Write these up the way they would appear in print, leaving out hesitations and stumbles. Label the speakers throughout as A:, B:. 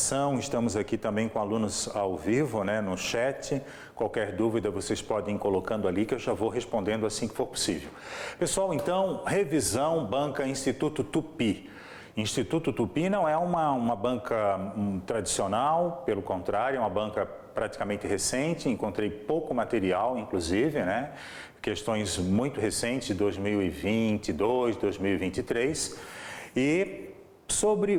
A: atenção. Estamos aqui também com alunos ao vivo, né, no chat. Qualquer dúvida vocês podem ir colocando ali que eu já vou respondendo assim que for possível. Pessoal, então, revisão banca Instituto Tupi. Instituto Tupi não é uma banca tradicional, pelo contrário, é uma banca praticamente recente. Encontrei pouco material, inclusive, né? Questões muito recentes, de 2022, 2023. E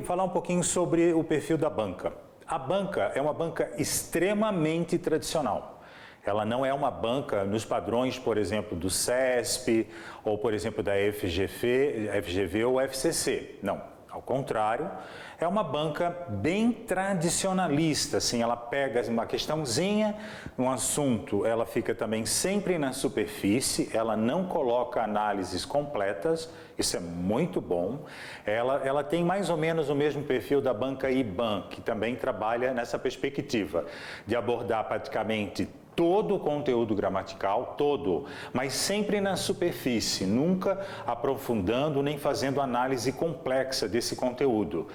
A: falar um pouquinho sobre o perfil da banca. A banca é uma banca extremamente tradicional. Ela não é uma banca nos padrões, por exemplo, do CESP, ou, por exemplo, da FGV ou FCC. Não. Ao contrário, é uma banca bem tradicionalista, assim, ela pega uma questãozinha, um assunto, ela fica também sempre na superfície, ela não coloca análises completas, isso é muito bom. Ela tem mais ou menos o mesmo perfil da banca IBAN, que também trabalha nessa perspectiva de abordar praticamente todo o conteúdo gramatical, todo, mas sempre na superfície, nunca aprofundando nem fazendo análise complexa desse conteúdo.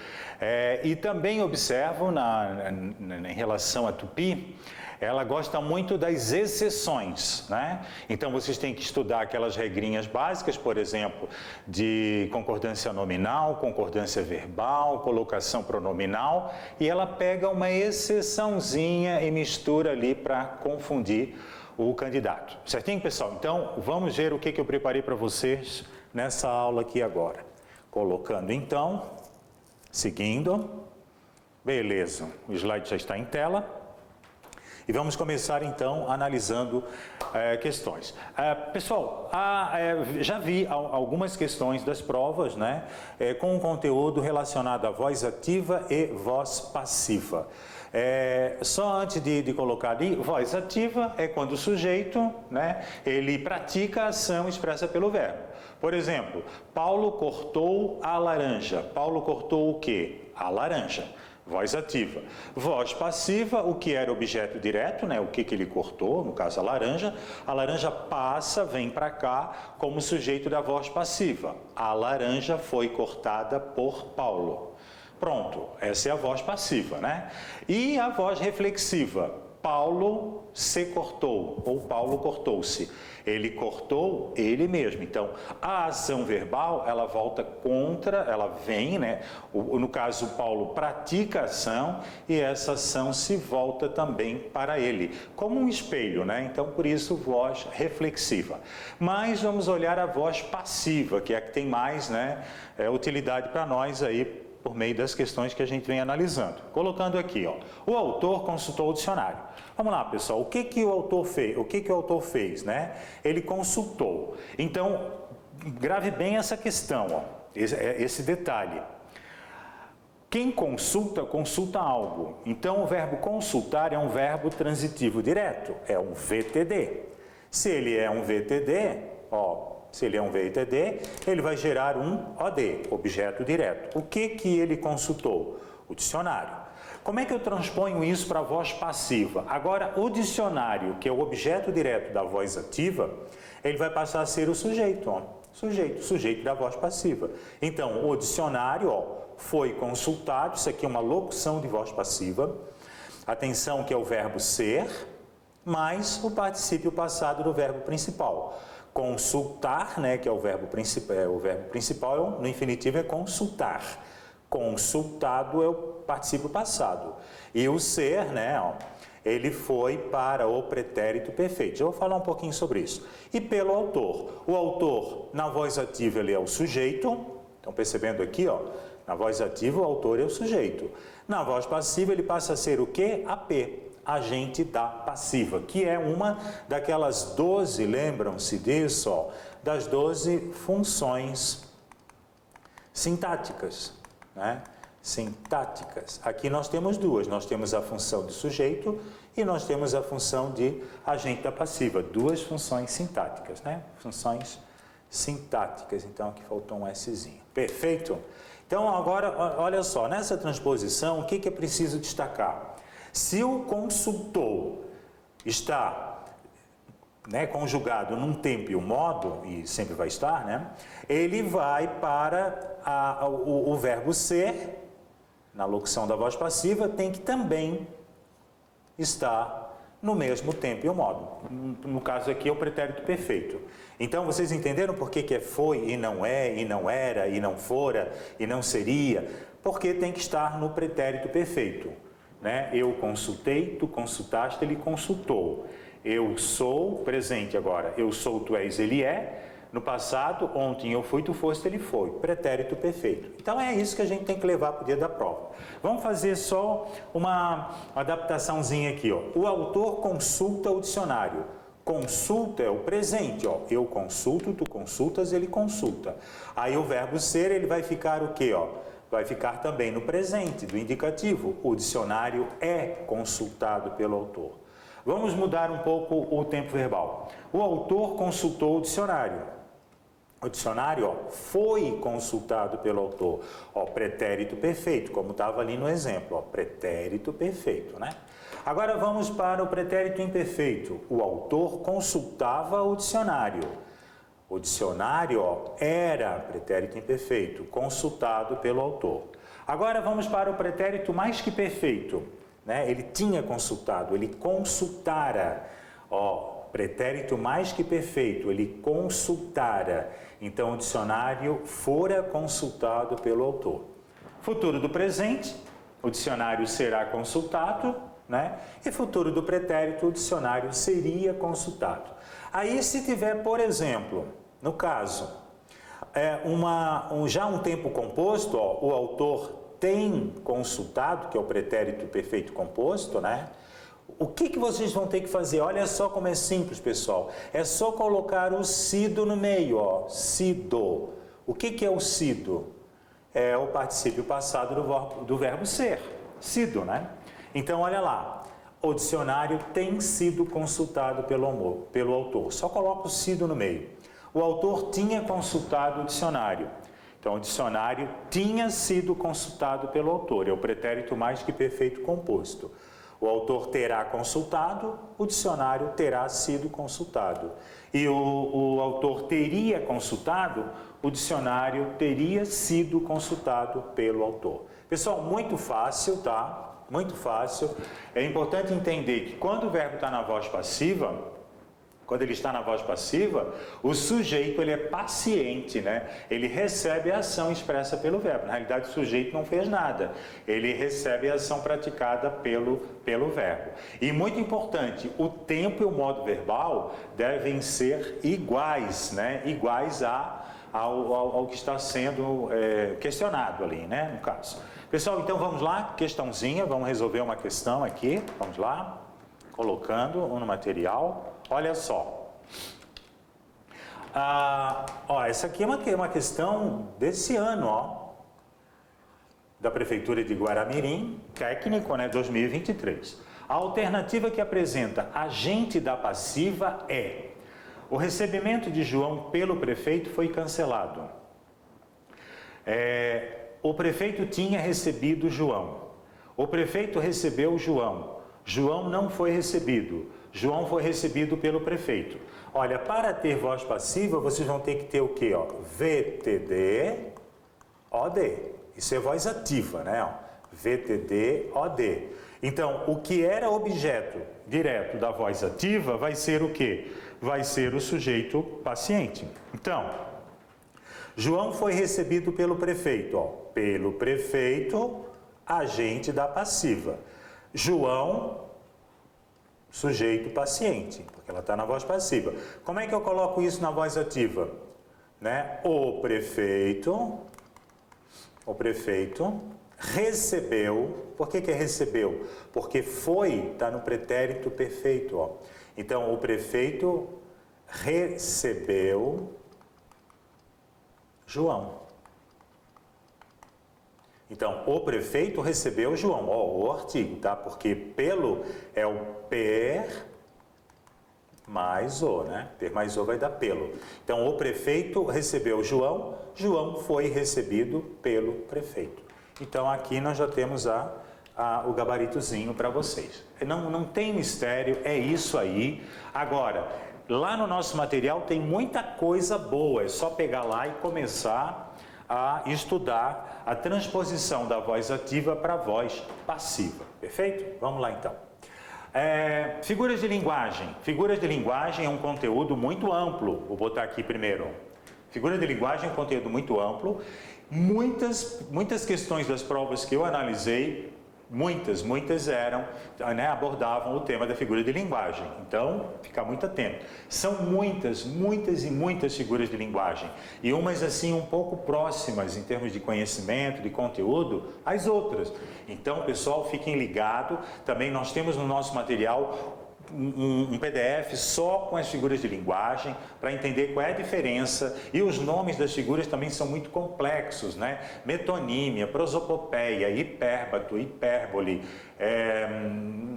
A: E também observo, em relação a Tupi, ela gosta muito das exceções, né? Então, vocês têm que estudar aquelas regrinhas básicas, por exemplo, de concordância nominal, concordância verbal, colocação pronominal, e ela pega uma exceçãozinha e mistura ali para confundir o candidato. Certinho, pessoal? Então, vamos ver o que eu preparei para vocês nessa aula aqui agora. Colocando, então, seguindo. Beleza, o slide já está em tela. E vamos começar, então, analisando questões. Pessoal, já vi algumas questões das provas, né, com o conteúdo relacionado à voz ativa e voz passiva. Só antes de colocar ali, voz ativa é quando o sujeito, né, ele pratica a ação expressa pelo verbo. Por exemplo, Paulo cortou a laranja. Paulo cortou o quê? A laranja. Voz ativa. Voz passiva, o que era objeto direto, né? O que ele cortou, no caso a laranja passa, vem para cá como sujeito da voz passiva. A laranja foi cortada por Paulo. Pronto, essa é a voz passiva, né? E a voz reflexiva, Paulo se cortou, ou Paulo cortou-se. Ele cortou ele mesmo. Então, a ação verbal, ela volta contra, ela vem, né? No caso, Paulo pratica a ação e essa ação se volta também para ele, como um espelho, né? Então, por isso, voz reflexiva. Mas vamos olhar a voz passiva, que é a que tem mais, né, utilidade para nós aí, por meio das questões que a gente vem analisando. Colocando aqui, ó, o autor consultou o dicionário. Vamos lá, pessoal, o que o autor fez? O que o autor fez, né? Ele consultou. Então, grave bem essa questão, ó, esse detalhe. Quem consulta, consulta algo. Então, o verbo consultar é um verbo transitivo direto, é um VTD. Se ele é um VTD, ó, se ele é um VTD, ele vai gerar um OD, objeto direto. O que ele consultou? O dicionário. Como é que eu transponho isso para a voz passiva? Agora, o dicionário, que é o objeto direto da voz ativa, ele vai passar a ser o sujeito, ó. Sujeito da voz passiva. Então, o dicionário, ó, foi consultado, isso aqui é uma locução de voz passiva. Atenção que é o verbo ser, mais o particípio passado do verbo principal. Consultar, né, que é o verbo principal, no infinitivo é consultar. Consultado é o particípio passado. E o ser, né, ó, ele foi para o pretérito perfeito. Eu vou falar um pouquinho sobre isso. E pelo autor. O autor, na voz ativa, ele é o sujeito. Estão percebendo aqui, ó? Na voz ativa, o autor é o sujeito. Na voz passiva, ele passa a ser o quê? AP. Agente da passiva, que é uma daquelas 12, lembram-se disso, ó, das 12 funções sintáticas, né? Sintáticas. Aqui nós temos duas, nós temos a função de sujeito e nós temos a função de agente da passiva, duas funções sintáticas, né? Funções sintáticas, então aqui faltou um Szinho. Perfeito? Então agora, olha só, nessa transposição, o que é preciso destacar? Se o consultou está, né, conjugado num tempo e um modo, e sempre vai estar, né, ele vai para o verbo ser, na locução da voz passiva, tem que também estar no mesmo tempo e o modo. No caso aqui é o pretérito perfeito. Então, vocês entenderam por que é foi e não é, e não era, e não fora, e não seria? Porque tem que estar no pretérito perfeito, né? Eu consultei, tu consultaste, ele consultou. Eu sou, presente agora, eu sou, tu és, ele é. No passado, ontem eu fui, tu foste, ele foi. Pretérito perfeito. Então é isso que a gente tem que levar para o dia da prova. Vamos fazer só uma adaptaçãozinha aqui, ó. O autor consulta o dicionário. Consulta é o presente, ó. Eu consulto, tu consultas, ele consulta. Aí o verbo ser, ele vai ficar o quê, ó? Vai ficar também no presente, do indicativo. O dicionário é consultado pelo autor. Vamos mudar um pouco o tempo verbal. O autor consultou o dicionário. O dicionário, ó, foi consultado pelo autor. Ó, pretérito perfeito, como estava ali no exemplo. Ó, pretérito perfeito, né? Agora vamos para o pretérito imperfeito. O autor consultava o dicionário. O dicionário, ó, era pretérito imperfeito, consultado pelo autor. Agora vamos para o pretérito mais que perfeito, né? Ele tinha consultado, ele consultara. Ó, pretérito mais que perfeito, ele consultara. Então, o dicionário fora consultado pelo autor. Futuro do presente, o dicionário será consultado, né? E futuro do pretérito, o dicionário seria consultado. Aí, se tiver, por exemplo, no caso, já um tempo composto, ó, o autor tem consultado, que é o pretérito perfeito composto, né? O que vocês vão ter que fazer? Olha só como é simples, pessoal. É só colocar o sido no meio, ó. Sido. O que é o sido? É o particípio passado do verbo ser. Sido, né? Então, olha lá. O dicionário tem sido consultado pelo autor. Só coloca o sido no meio. O autor tinha consultado o dicionário. Então, o dicionário tinha sido consultado pelo autor. É o pretérito mais que perfeito composto. O autor terá consultado, o dicionário terá sido consultado. E o autor teria consultado, o dicionário teria sido consultado pelo autor. Pessoal, muito fácil, tá? Muito fácil. É importante entender que quando o verbo está na voz passiva, quando ele está na voz passiva, o sujeito ele é paciente, né? Ele recebe a ação expressa pelo verbo. Na realidade, o sujeito não fez nada. Ele recebe a ação praticada pelo verbo. E muito importante, o tempo e o modo verbal devem ser iguais, né? Iguais ao que está sendo questionado ali, né? No caso. Pessoal, então vamos lá, questãozinha, vamos resolver uma questão aqui. Vamos lá, colocando no material. Olha só, essa aqui é uma questão desse ano, ó, da Prefeitura de Guaramirim, técnico, né, 2023. A alternativa que apresenta agente da passiva é: o recebimento de João pelo prefeito foi cancelado. O prefeito tinha recebido João. O prefeito recebeu João. João não foi recebido. João foi recebido pelo prefeito. Olha, para ter voz passiva, vocês vão ter que ter o quê? Ó? VTD, OD. Isso é voz ativa, né? Ó. VTD, OD. Então, o que era objeto direto da voz ativa vai ser o quê? Vai ser o sujeito paciente. Então, João foi recebido pelo prefeito. Ó. Pelo prefeito, agente da passiva. João, sujeito paciente, porque ela está na voz passiva. Como é que eu coloco isso na voz ativa? Né? O prefeito recebeu. Por que recebeu? Porque foi, está no pretérito perfeito. Ó. Então, o prefeito recebeu João. Então, o prefeito recebeu João, ó, o artigo, tá? Porque pelo é o per mais o, né? Per mais o vai dar pelo. Então, o prefeito recebeu João, João foi recebido pelo prefeito. Então, aqui nós já temos o gabaritozinho para vocês. Não tem mistério, é isso aí. Agora, lá no nosso material tem muita coisa boa, é só pegar lá e começar a estudar a transposição da voz ativa para a voz passiva. Perfeito? Vamos lá então. Figuras de linguagem. Figuras de linguagem é um conteúdo muito amplo. Vou botar aqui primeiro. Figura de linguagem é um conteúdo muito amplo. Muitas questões das provas que eu analisei, muitas eram, né, abordavam o tema da figura de linguagem. Então, ficar muito atento. São muitas figuras de linguagem. E umas assim um pouco próximas em termos de conhecimento, de conteúdo, às outras. Então, pessoal, fiquem ligados. Também nós temos no nosso material um PDF só com as figuras de linguagem, para entender qual é a diferença, e os nomes das figuras também são muito complexos, né? Metonímia, prosopopeia, hipérbato, hipérbole,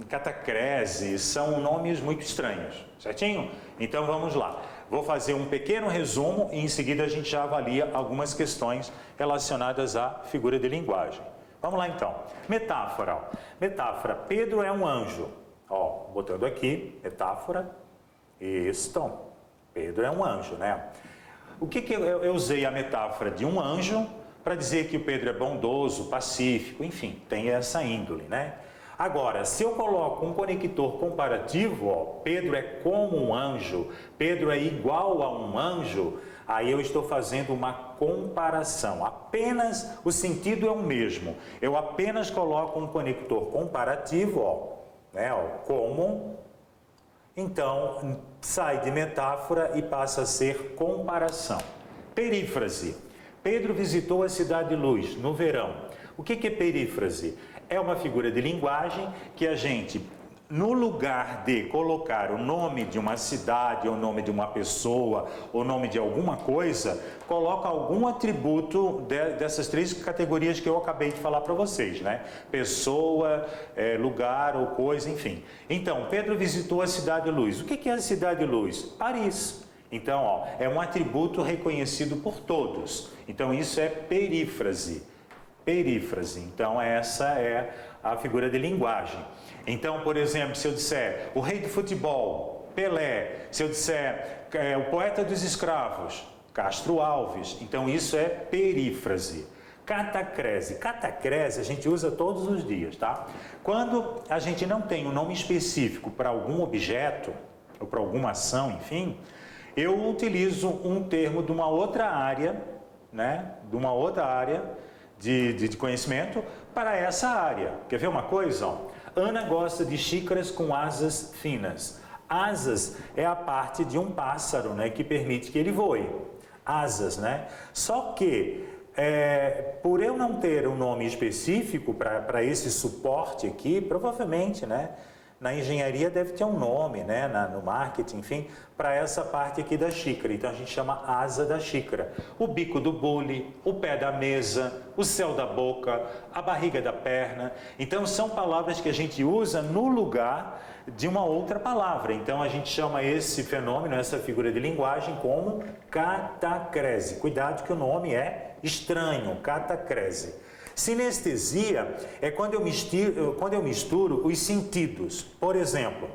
A: catacrese, são nomes muito estranhos, certinho? Então vamos lá. Vou fazer um pequeno resumo e em seguida a gente já avalia algumas questões relacionadas à figura de linguagem. Vamos lá então. Metáfora. Metáfora. Pedro é um anjo. Ó, botando aqui, metáfora, isto, Pedro é um anjo, né? O que eu usei a metáfora de um anjo para dizer que o Pedro é bondoso, pacífico, enfim, tem essa índole, né? Agora, se eu coloco um conector comparativo, ó, Pedro é como um anjo, Pedro é igual a um anjo, aí eu estou fazendo uma comparação. Apenas o sentido é o mesmo. Eu apenas coloco um conector comparativo, ó, né, como, então sai de metáfora e passa a ser comparação. Perífrase. Pedro visitou a cidade de Luz no verão. O que é perífrase? É uma figura de linguagem que a gente, no lugar de colocar o nome de uma cidade, ou o nome de uma pessoa, ou o nome de alguma coisa, coloca algum atributo dessas três categorias que eu acabei de falar para vocês, né? Pessoa, lugar ou coisa, enfim. Então, Pedro visitou a Cidade de Luz. O que é a Cidade de Luz? Paris. Então, ó, é um atributo reconhecido por todos. Então, isso é perífrase. Perífrase. Então, essa é a figura de linguagem. Então, por exemplo, se eu disser o rei do futebol, Pelé, se eu disser o poeta dos escravos, Castro Alves, então isso é perífrase. Catacrese. Catacrese a gente usa todos os dias, tá? Quando a gente não tem um nome específico para algum objeto, ou para alguma ação, enfim, eu utilizo um termo de uma outra área, né? De uma outra área de conhecimento para essa área. Quer ver uma coisa? Ó? Ana gosta de xícaras com asas finas. Asas é a parte de um pássaro, né, que permite que ele voe. Asas, né? Só que, por eu não ter um nome específico para esse suporte aqui, provavelmente, né, na engenharia deve ter um nome, né, no marketing, enfim, para essa parte aqui da xícara. Então a gente chama asa da xícara. O bico do bule, o pé da mesa, o céu da boca, a barriga da perna. Então são palavras que a gente usa no lugar de uma outra palavra. Então a gente chama esse fenômeno, essa figura de linguagem, como catacrese. Cuidado que o nome é estranho, catacrese. Sinestesia é quando eu misturo os sentidos. Por exemplo,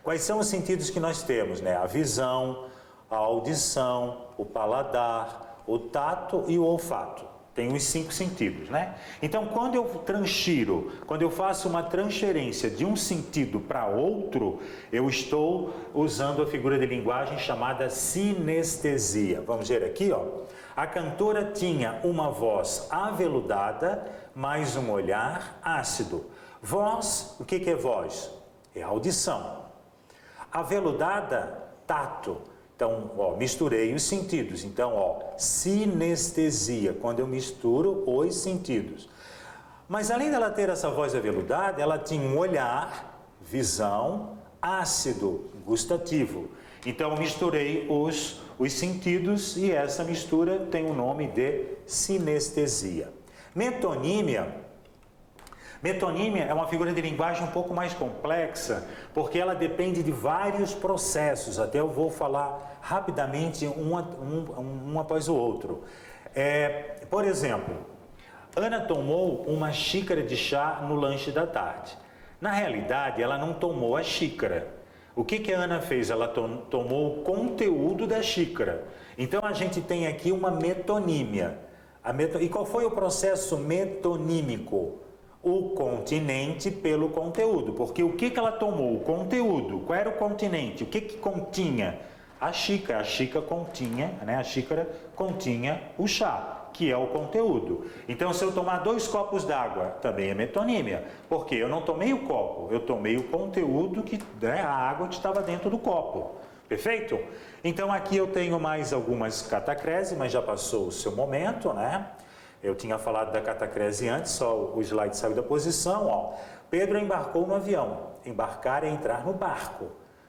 A: quais são os sentidos que nós temos, né? A visão, a audição, o paladar, o tato e o olfato. Tem os 5 sentidos, né? Então, quando eu faço uma transferência de um sentido para outro, eu estou usando a figura de linguagem chamada sinestesia. Vamos ver aqui, ó. A cantora tinha uma voz aveludada, mais um olhar ácido. Voz, o que é voz? É audição. Aveludada, tato. Então, ó, misturei os sentidos. Então, ó, sinestesia, quando eu misturo os sentidos. Mas além dela ter essa voz aveludada, ela tinha um olhar, visão, ácido, gustativo. Então, eu misturei os sentidos e essa mistura tem o nome de sinestesia. Metonímia. Metonímia é uma figura de linguagem um pouco mais complexa, porque ela depende de vários processos. Até eu vou falar rapidamente um após o outro. Por exemplo, Ana tomou uma xícara de chá no lanche da tarde. Na realidade, ela não tomou a xícara. O que a Ana fez? Ela tomou o conteúdo da xícara. Então a gente tem aqui uma metonímia. E qual foi o processo metonímico? O continente pelo conteúdo. Porque o que ela tomou? O conteúdo. Qual era o continente? O que continha? A xícara. A xícara continha, né? A xícara continha o chá, que é o conteúdo. Então, se eu tomar 2 copos d'água, também é metonímia. Porque eu não tomei o copo, eu tomei o conteúdo que, né, a água que estava dentro do copo. Perfeito? Então, aqui eu tenho mais algumas catacrese, mas já passou o seu momento, né? Eu tinha falado da catacrese antes, só o slide saiu da posição, ó. Pedro embarcou no avião. Embarcar é entrar no barco,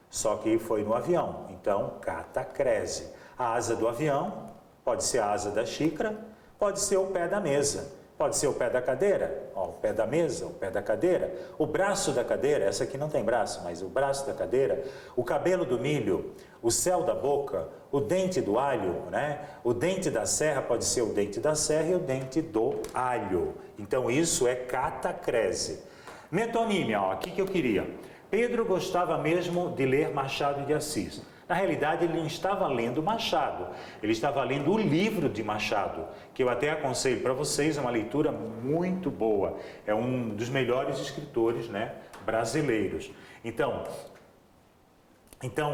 A: só que foi no avião. Então, catacrese. A asa do avião pode ser a asa da xícara, pode ser o pé da mesa, pode ser o pé da cadeira, ó, o pé da mesa, o pé da cadeira, o braço da cadeira, essa aqui não tem braço, mas o braço da cadeira, o cabelo do milho, o céu da boca, o dente do alho, né? O dente da serra pode ser o dente da serra e o dente do alho. Então isso é catacrese. Metonímia, ó, o que eu queria? Pedro gostava mesmo de ler Machado de Assis. Na realidade, ele não estava lendo Machado, ele estava lendo o livro de Machado, que eu até aconselho para vocês, é uma leitura muito boa, é um dos melhores escritores, né, brasileiros. Então,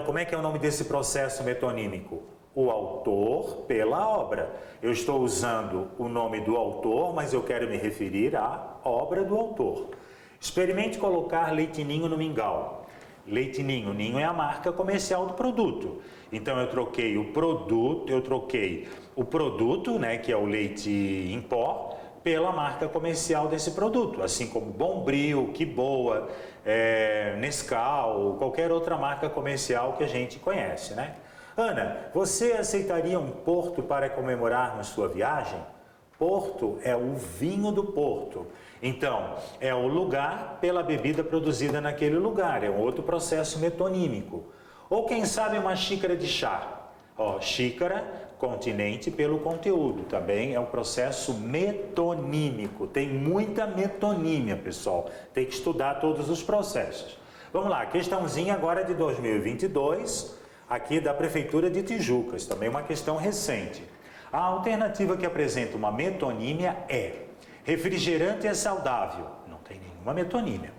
A: como é que é o nome desse processo metonímico? O autor pela obra. Eu estou usando o nome do autor, mas eu quero me referir à obra do autor. Experimente colocar leite ninho no mingau. Leite ninho, ninho é a marca comercial do produto. Então eu troquei o produto, né, que é o leite em pó, pela marca comercial desse produto, assim como Bombril, Que Boa, Nescau, qualquer outra marca comercial que a gente conhece, né? Ana, você aceitaria um porto para comemorarmos sua viagem? Porto é o vinho do Porto. Então, é o lugar pela bebida produzida naquele lugar, é um outro processo metonímico. Ou quem sabe uma xícara de chá. Ó, xícara, continente pelo conteúdo, também é um processo metonímico. Tem muita metonímia, pessoal. Tem que estudar todos os processos. Vamos lá, questãozinha agora de 2022, aqui da Prefeitura de Tijucas, também uma questão recente. A alternativa que apresenta uma metonímia é: refrigerante é saudável. Não tem nenhuma metonímia.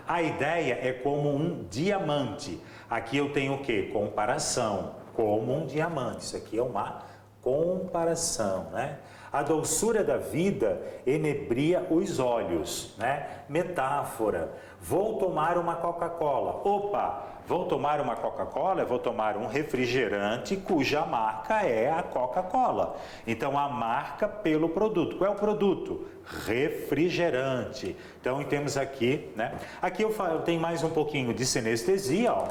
A: A ideia é como um diamante. Aqui eu tenho o quê? Comparação. Como um diamante. Isso aqui é uma comparação, né? A doçura da vida enebria os olhos, né? Metáfora. Vou tomar uma Coca-Cola. Opa! Vou tomar uma Coca-Cola, vou tomar um refrigerante cuja marca é a Coca-Cola. Então, a marca pelo produto. Qual é o produto? Refrigerante. Então, temos aqui, né? Aqui eu tenho mais um pouquinho de sinestesia, ó.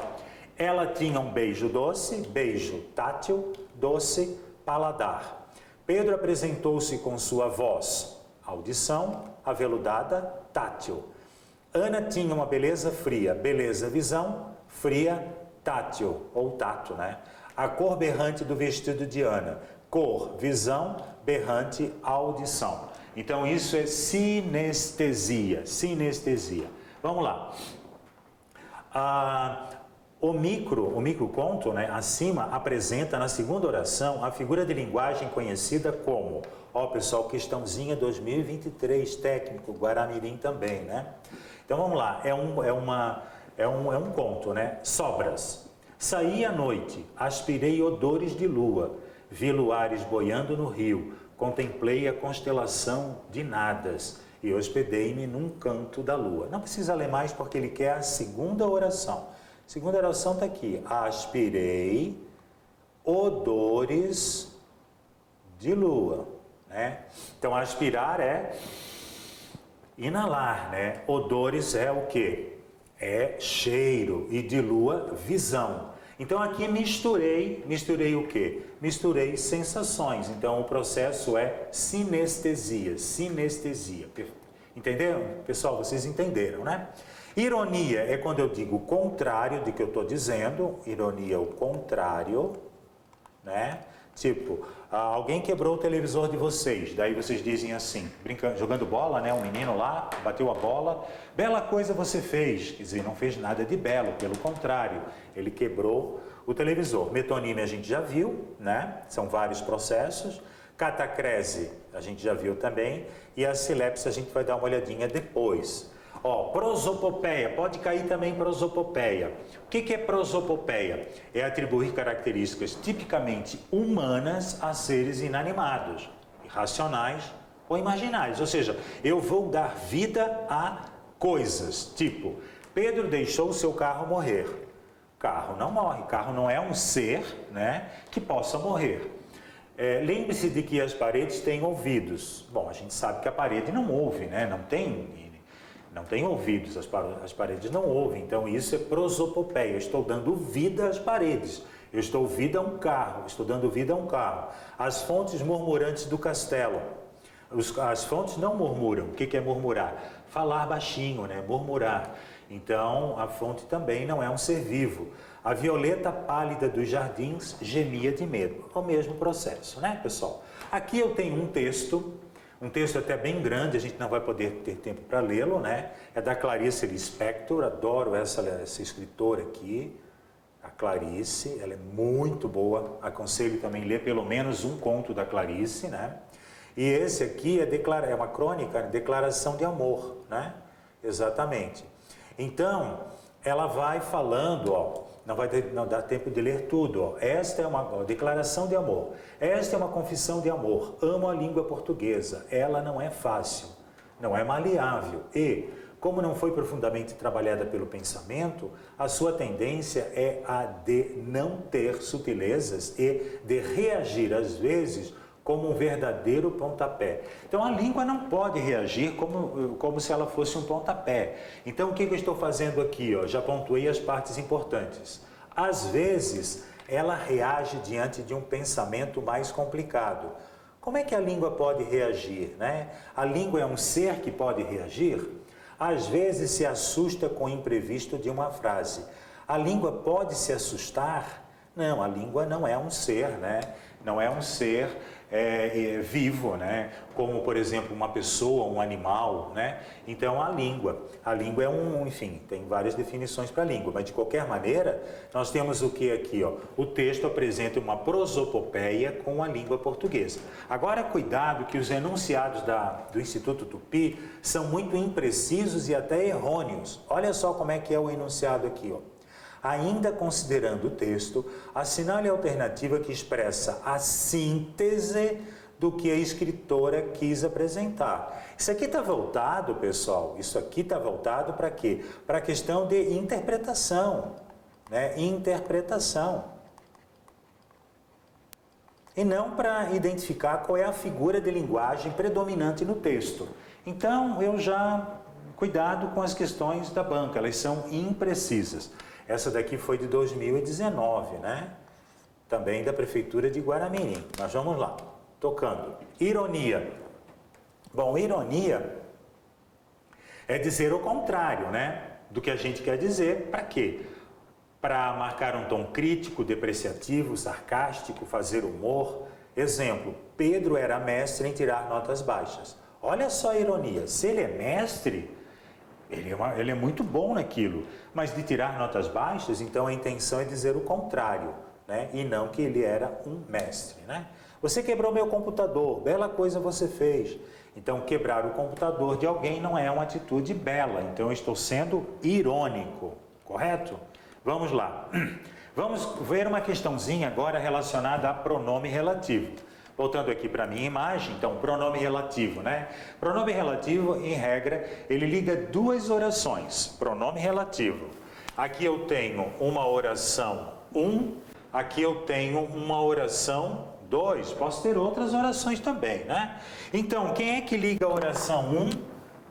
A: Ela tinha um beijo doce, beijo tátil, doce, paladar. Pedro apresentou-se com sua voz, audição, aveludada, tátil. Ana tinha uma beleza fria, beleza, visão, fria, tátil, ou tato, né? A cor berrante do vestido de Ana, cor, visão, berrante, audição. Então, isso é sinestesia, sinestesia. Vamos lá. O microconto, né, acima, apresenta na segunda oração a figura de linguagem conhecida como, ó pessoal, questãozinha 2023, técnico, Guaramirim também, né? Então vamos lá, é um conto, né? Sobras. Saí à noite, aspirei odores de lua, vi luares boiando no rio, contemplei a constelação de nadas e hospedei-me num canto da lua. Não precisa ler mais porque ele quer a segunda oração. A segunda oração está aqui. Aspirei odores de lua, né? Então, aspirar é inalar, né? Odores é o quê? É cheiro. E de lua, visão. Então, aqui misturei o quê? Misturei sensações. Então, o processo é sinestesia, sinestesia. Entenderam? Pessoal, vocês entenderam, né? Ironia é quando eu digo o contrário do que eu estou dizendo. Ironia é o contrário, né? Tipo, alguém quebrou o televisor de vocês, daí vocês dizem assim, brincando, jogando bola, né? Um menino lá, bateu a bola, bela coisa você fez. Quer dizer, não fez nada de belo, pelo contrário, ele quebrou o televisor. Metonímia a gente já viu, né? São vários processos. Catacrese a gente já viu também. E a silepse a gente vai dar uma olhadinha depois. Ó, prosopopeia, pode cair também prosopopeia. O que é prosopopeia? É atribuir características tipicamente humanas a seres inanimados, irracionais ou imaginários. Ou seja, eu vou dar vida a coisas, tipo, Pedro deixou o seu carro morrer. Carro não morre, carro não é um ser, né, que possa morrer. Lembre-se de que as paredes têm ouvidos. Bom, a gente sabe que a parede não ouve, né, não tem ouvidos, as paredes não ouvem, então isso é prosopopeia, eu estou dando vida às paredes, eu estou vida a um carro, estou dando vida a um carro. As fontes murmurantes do castelo, as fontes não murmuram. O que é murmurar? Falar baixinho, né? Murmurar. Então a fonte também não é um ser vivo. A violeta pálida dos jardins gemia de medo. É o mesmo processo, né, pessoal? Aqui eu tenho um texto até bem grande, a gente não vai poder ter tempo para lê-lo, né? É da Clarice Lispector, adoro essa escritora aqui, a Clarice, ela é muito boa, aconselho também ler pelo menos um conto da Clarice, né? E esse aqui é uma crônica, declaração de amor, né? Exatamente. Então, ela vai falando, ó, não dá tempo de ler tudo. Ó. Esta é uma declaração de amor. Esta é uma confissão de amor. Amo a língua portuguesa. Ela não é fácil, não é maleável. E, como não foi profundamente trabalhada pelo pensamento, a sua tendência é a de não ter sutilezas e de reagir, às vezes, como um verdadeiro pontapé. Então, a língua não pode reagir como se ela fosse um pontapé. Então, o que eu estou fazendo aqui? Ó? Já pontuei as partes importantes. Às vezes, ela reage diante de um pensamento mais complicado. Como é que a língua pode reagir, né? A língua é um ser que pode reagir? Às vezes, se assusta com o imprevisto de uma frase. A língua pode se assustar? Não, a língua não é um ser, né? Não é um ser vivo, né? Como, por exemplo, uma pessoa, um animal, né? Então, a língua é enfim, tem várias definições para a língua, mas de qualquer maneira, nós temos o que aqui, ó? O texto apresenta uma prosopopeia com a língua portuguesa. Agora, cuidado que os enunciados do Instituto Tupi são muito imprecisos e até errôneos. Olha só como é que é o enunciado aqui, ó. Ainda considerando o texto, assinale a alternativa que expressa a síntese do que a escritora quis apresentar. Isso aqui está voltado, pessoal, isso aqui está voltado para quê? Para a questão de interpretação, né? Interpretação. E não para identificar qual é a figura de linguagem predominante no texto. Então, cuidado com as questões da banca, elas são imprecisas. Essa daqui foi de 2019, né? Também da Prefeitura de Guaramirim. Mas vamos lá, tocando. Ironia. Bom, ironia é dizer o contrário, né? Do que a gente quer dizer. Para quê? Para marcar um tom crítico, depreciativo, sarcástico, fazer humor. Exemplo, Pedro era mestre em tirar notas baixas. Olha só a ironia. Se ele é mestre, ele é muito bom naquilo, mas de tirar notas baixas, então a intenção é dizer o contrário, né? E não que ele era um mestre, né? Você quebrou meu computador, bela coisa você fez. Então, quebrar o computador de alguém não é uma atitude bela, então eu estou sendo irônico, correto? Vamos lá. Vamos ver uma questãozinha agora relacionada a pronome relativo. Voltando aqui para a minha imagem, então, pronome relativo, né? Pronome relativo, em regra, ele liga duas orações. Pronome relativo. Aqui eu tenho uma oração 1, aqui eu tenho uma oração 2. Posso ter outras orações também, né? Então, quem é que liga a oração 1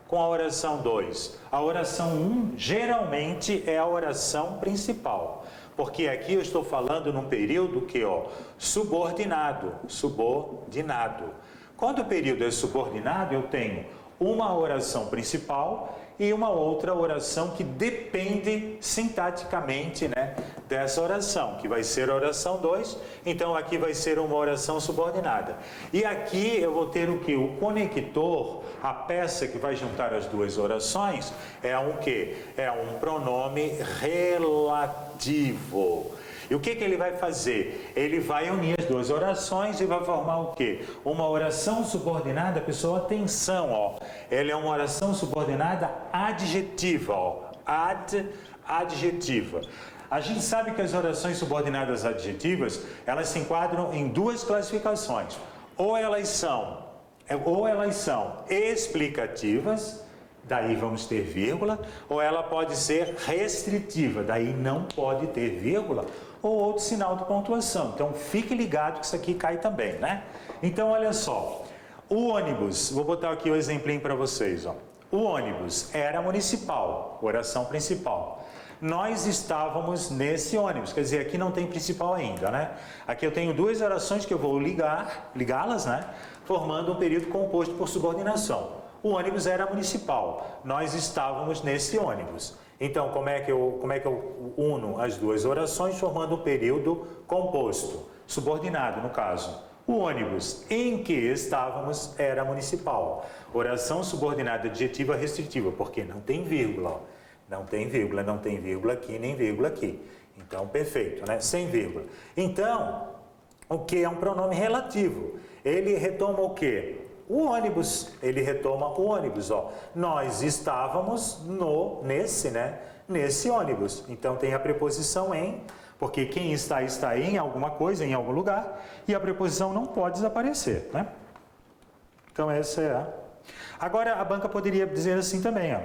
A: com a oração 2? A oração 1, geralmente, é a oração principal. Porque aqui eu estou falando num período que, ó, subordinado. Quando o período é subordinado, eu tenho uma oração principal e uma outra oração que depende sintaticamente, né, dessa oração, que vai ser a oração 2, então aqui vai ser uma oração subordinada. E aqui eu vou ter o que? O conector, a peça que vai juntar as duas orações, é um quê? É um pronome relativo. E o que ele vai fazer? Ele vai unir as duas orações e vai formar o quê? Uma oração subordinada, pessoal, atenção, ó. Ela é uma oração subordinada adjetiva, ó. Adjetiva. A gente sabe que as orações subordinadas adjetivas, elas se enquadram em duas classificações. Ou elas são explicativas, daí vamos ter vírgula, ou ela pode ser restritiva, daí não pode ter vírgula, ou outro sinal de pontuação. Então, fique ligado que isso aqui cai também, né? Então, olha só, o ônibus, vou botar aqui o exemplinho para vocês, ó. O ônibus era municipal, oração principal. Nós estávamos nesse ônibus, quer dizer, aqui não tem principal ainda, né? Aqui eu tenho duas orações que eu vou ligá-las, né? Formando um período composto por subordinação. O ônibus era municipal, nós estávamos nesse ônibus. Então, como é que eu uno as duas orações formando um período composto, subordinado no caso? O ônibus em que estávamos era municipal. Oração subordinada adjetiva restritiva, porque não tem vírgula, ó. Não tem vírgula aqui, nem vírgula aqui. Então, perfeito, né? Sem vírgula. Então, o que é um pronome relativo? Ele retoma o quê? O ônibus, ele retoma o ônibus, ó. Nós estávamos nesse ônibus. Então tem a preposição em, porque quem está em alguma coisa, em algum lugar, e a preposição não pode desaparecer, né? Então essa é a... Agora a banca poderia dizer assim também, ó.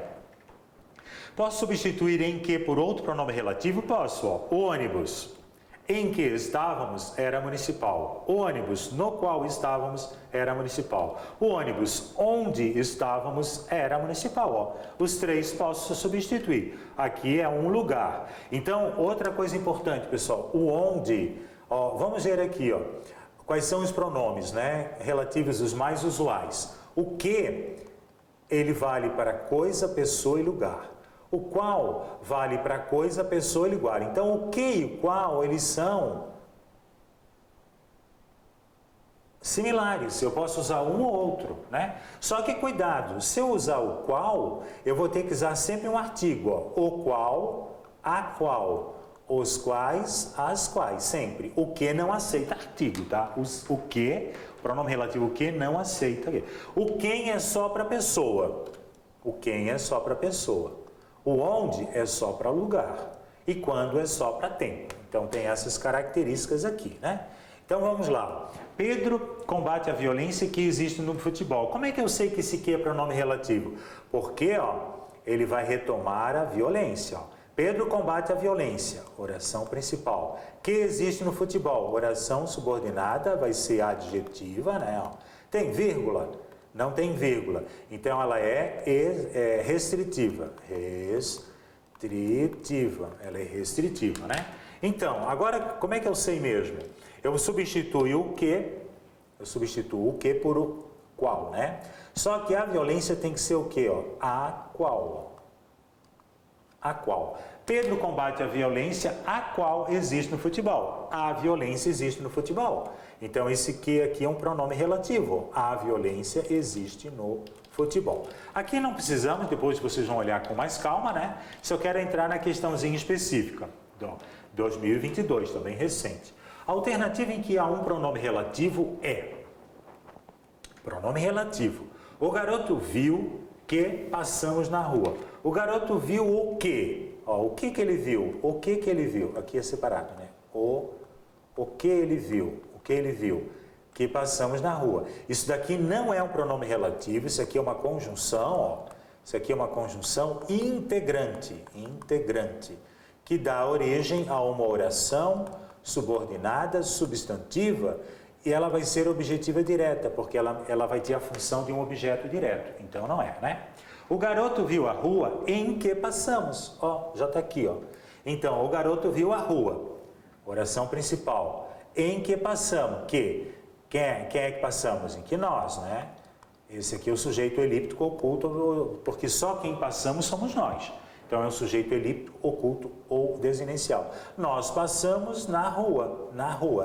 A: Posso substituir em que por outro pronome relativo? Posso, ó. O ônibus em que estávamos era municipal. O ônibus no qual estávamos era municipal. O ônibus onde estávamos era municipal. Ó. Os três posso substituir. Aqui é um lugar. Então, outra coisa importante, pessoal, o onde, ó, vamos ver aqui, ó, quais são os pronomes, né, relativos os mais usuais. O que, ele vale para coisa, pessoa e lugar. O qual vale para coisa, pessoa e lugar. Então, o que e o qual, eles são similares. Eu posso usar um ou outro, né? Só que cuidado, se eu usar o qual, eu vou ter que usar sempre um artigo, ó. O qual, a qual, os quais, as quais, sempre. O que não aceita artigo, tá? O que, pronome relativo o que, não aceita. O quem é só para pessoa. O quem é só para pessoa. O onde é só para lugar e quando é só para tempo. Então tem essas características aqui, né? Então vamos lá. Pedro combate a violência que existe no futebol. Como é que eu sei que esse que é pronome relativo? Porque, ó, ele vai retomar a violência, ó. Pedro combate a violência, oração principal. Que existe no futebol? Oração subordinada, vai ser adjetiva, né? Ó. Tem vírgula? Não tem vírgula. Então, ela é restritiva. Ela é restritiva, né? Então, agora, como é que eu sei mesmo? Eu substituo o que por o qual, né? Só que a violência tem que ser o quê? Ó? A qual. A qual. Pedro combate a violência a qual existe no futebol. A violência existe no futebol. Então, esse que aqui é um pronome relativo. A violência existe no futebol. Aqui não precisamos, depois vocês vão olhar com mais calma, né? Se eu quero entrar na questãozinha específica. Então, 2022, também recente. A alternativa em que há um pronome relativo é... Pronome relativo. O garoto viu que passamos na rua. O garoto viu o quê? Ó, o que ele viu? O que ele viu? Aqui é separado, né? O que ele viu? O que ele viu? Que passamos na rua. Isso daqui não é um pronome relativo, isso aqui é uma conjunção, ó. Isso aqui é uma conjunção integrante, que dá origem a uma oração subordinada, substantiva, e ela vai ser objetiva direta, porque ela vai ter a função de um objeto direto. Então não é, né? O garoto viu a rua em que passamos. Ó, já está aqui, ó. Então, o garoto viu a rua. Oração principal. Em que passamos. Quem é que passamos? Em que nós, né? Esse aqui é o sujeito elíptico oculto, porque só quem passamos somos nós. Então, é um sujeito elíptico, oculto ou desinencial. Nós passamos na rua,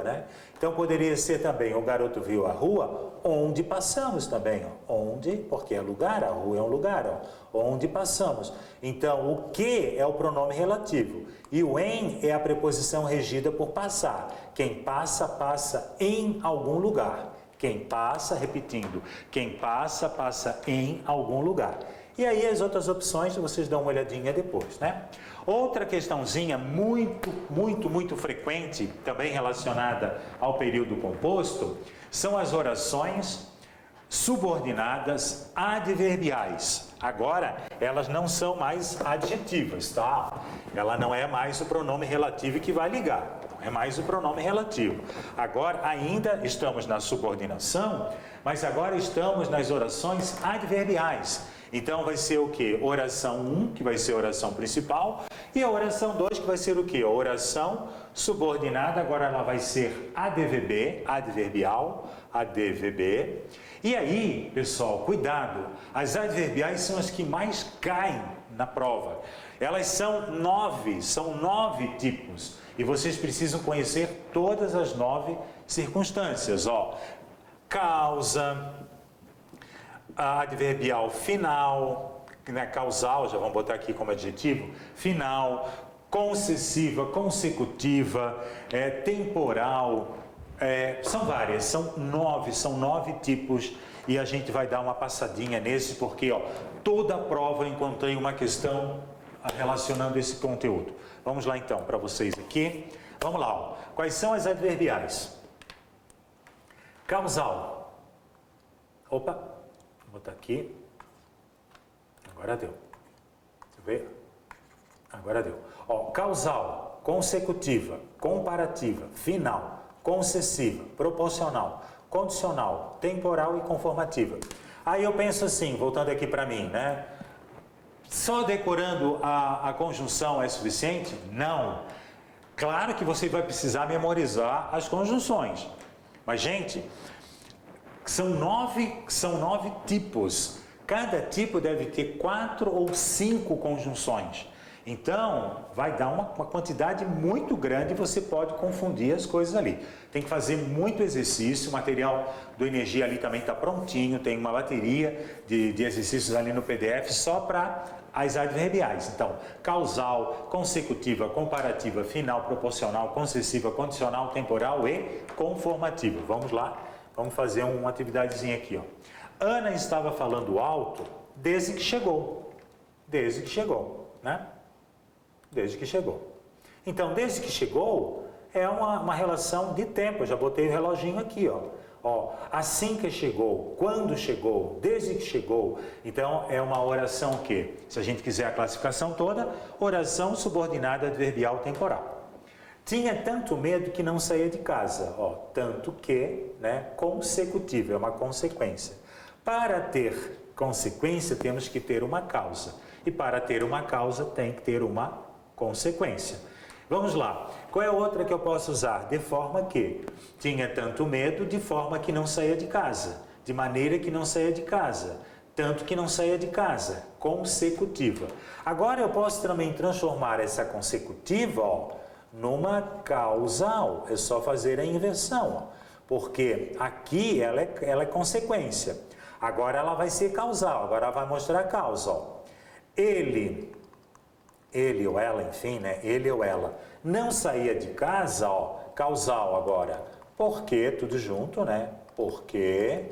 A: né? Então, poderia ser também, o garoto viu a rua, onde passamos também, ó. Onde, porque é lugar, a rua é um lugar, ó. Onde passamos. Então, o que é o pronome relativo. E o em é a preposição regida por passar. Quem passa, passa em algum lugar. Quem passa, repetindo, quem passa, passa em algum lugar. E aí as outras opções vocês dão uma olhadinha depois, né? Outra questãozinha muito frequente, também relacionada ao período composto, são as orações subordinadas adverbiais. Agora, elas não são mais adjetivas, tá? Ela não é mais o pronome relativo que vai ligar. É mais o pronome relativo. Agora, ainda estamos na subordinação, mas agora estamos nas orações adverbiais. Então, vai ser o quê? Oração 1, que vai ser a oração principal, e a oração 2, que vai ser o quê? A oração subordinada, agora ela vai ser ADVB, adverbial, ADVB. E aí, pessoal, cuidado, as adverbiais são as que mais caem na prova. Elas são 9 tipos. E vocês precisam conhecer todas as 9 circunstâncias, ó. Causa, a adverbial final, né, causal, já vamos botar aqui como adjetivo, final, concessiva, consecutiva, temporal, são várias, são 9 tipos, e a gente vai dar uma passadinha nesse, porque ó, toda a prova encontrei uma questão relacionando esse conteúdo. Vamos lá então, para vocês aqui. Vamos lá, ó. Quais são as adverbiais? Causal. Opa, vou botar aqui. Agora deu. Deixa eu ver. Agora deu. Ó, causal, consecutiva, comparativa, final, concessiva, proporcional, condicional, temporal e conformativa. Aí eu penso assim, voltando aqui para mim, né? Só decorando a conjunção é suficiente? Não. Claro que você vai precisar memorizar as conjunções. Mas, gente, são nove tipos. Cada tipo deve ter 4 ou 5 conjunções. Então, vai dar uma quantidade muito grande e você pode confundir as coisas ali. Tem que fazer muito exercício, o material do Energia ali também está prontinho, tem uma bateria de exercícios ali no PDF só para as adverbiais. Então, causal, consecutiva, comparativa, final, proporcional, concessiva, condicional, temporal e conformativa. Vamos lá, vamos fazer uma atividadezinha aqui, ó. Ana estava falando alto desde que chegou. Desde que chegou, né? Desde que chegou. Então, desde que chegou, é uma relação de tempo. Eu já botei o reloginho aqui, ó. Ó, assim que chegou, quando chegou, desde que chegou. Então, é uma oração que, se a gente quiser a classificação toda, oração subordinada adverbial temporal. Tinha tanto medo que não saía de casa. Ó, tanto que, né, consecutivo, é uma consequência. Para ter consequência, temos que ter uma causa. E para ter uma causa, tem que ter uma consequência. Vamos lá. Qual é a outra que eu posso usar? De forma que. Tinha tanto medo, de forma que não saía de casa. De maneira que não saía de casa. Tanto que não saía de casa. Consecutiva. Agora eu posso também transformar essa consecutiva, ó, numa causal. É só fazer a inversão, ó, porque aqui ela é consequência. Agora ela vai ser causal. Agora ela vai mostrar a causa, ó. Ele ou ela, enfim, né? Ele ou ela não saía de casa, ó, causal agora. Porque, tudo junto, né? Porque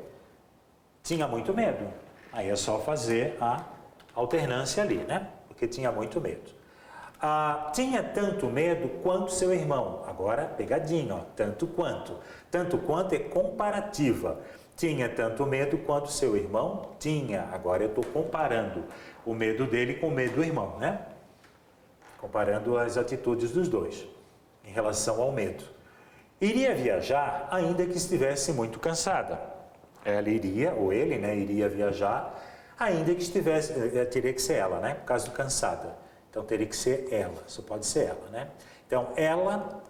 A: tinha muito medo. Aí é só fazer a alternância ali, né? Porque tinha muito medo. Tinha tanto medo quanto seu irmão. Agora, pegadinho, ó, tanto quanto. Tanto quanto é comparativa. Tinha tanto medo quanto seu irmão tinha. Agora eu estou comparando o medo dele com o medo do irmão, né? Comparando as atitudes dos dois em relação ao medo. Iria viajar ainda que estivesse muito cansada. Ela iria, ou ele, né, iria viajar ainda que estivesse, teria que ser ela, né, por causa do cansada. Então teria que ser ela, só pode ser ela, né? Então ela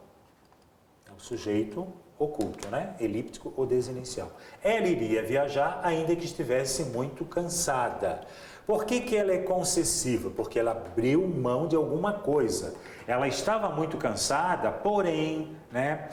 A: é o sujeito oculto, né? Elíptico ou desinicial. Ela iria viajar ainda que estivesse muito cansada. Por que que ela é concessiva? Porque ela abriu mão de alguma coisa. Ela estava muito cansada, porém, né?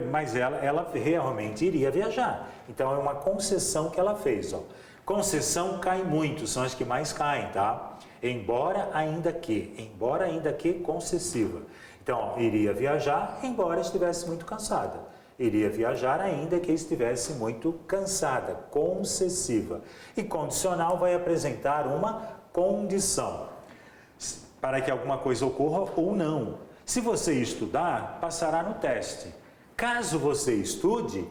A: Mas ela realmente iria viajar. Então é uma concessão que ela fez, ó. Concessão cai muito, são as que mais caem, tá? Embora ainda que concessiva. Então, ó, iria viajar, embora estivesse muito cansada. Iria viajar ainda que estivesse muito cansada, concessiva. E condicional vai apresentar uma condição, para que alguma coisa ocorra ou não. Se você estudar, passará no teste. Caso você estude,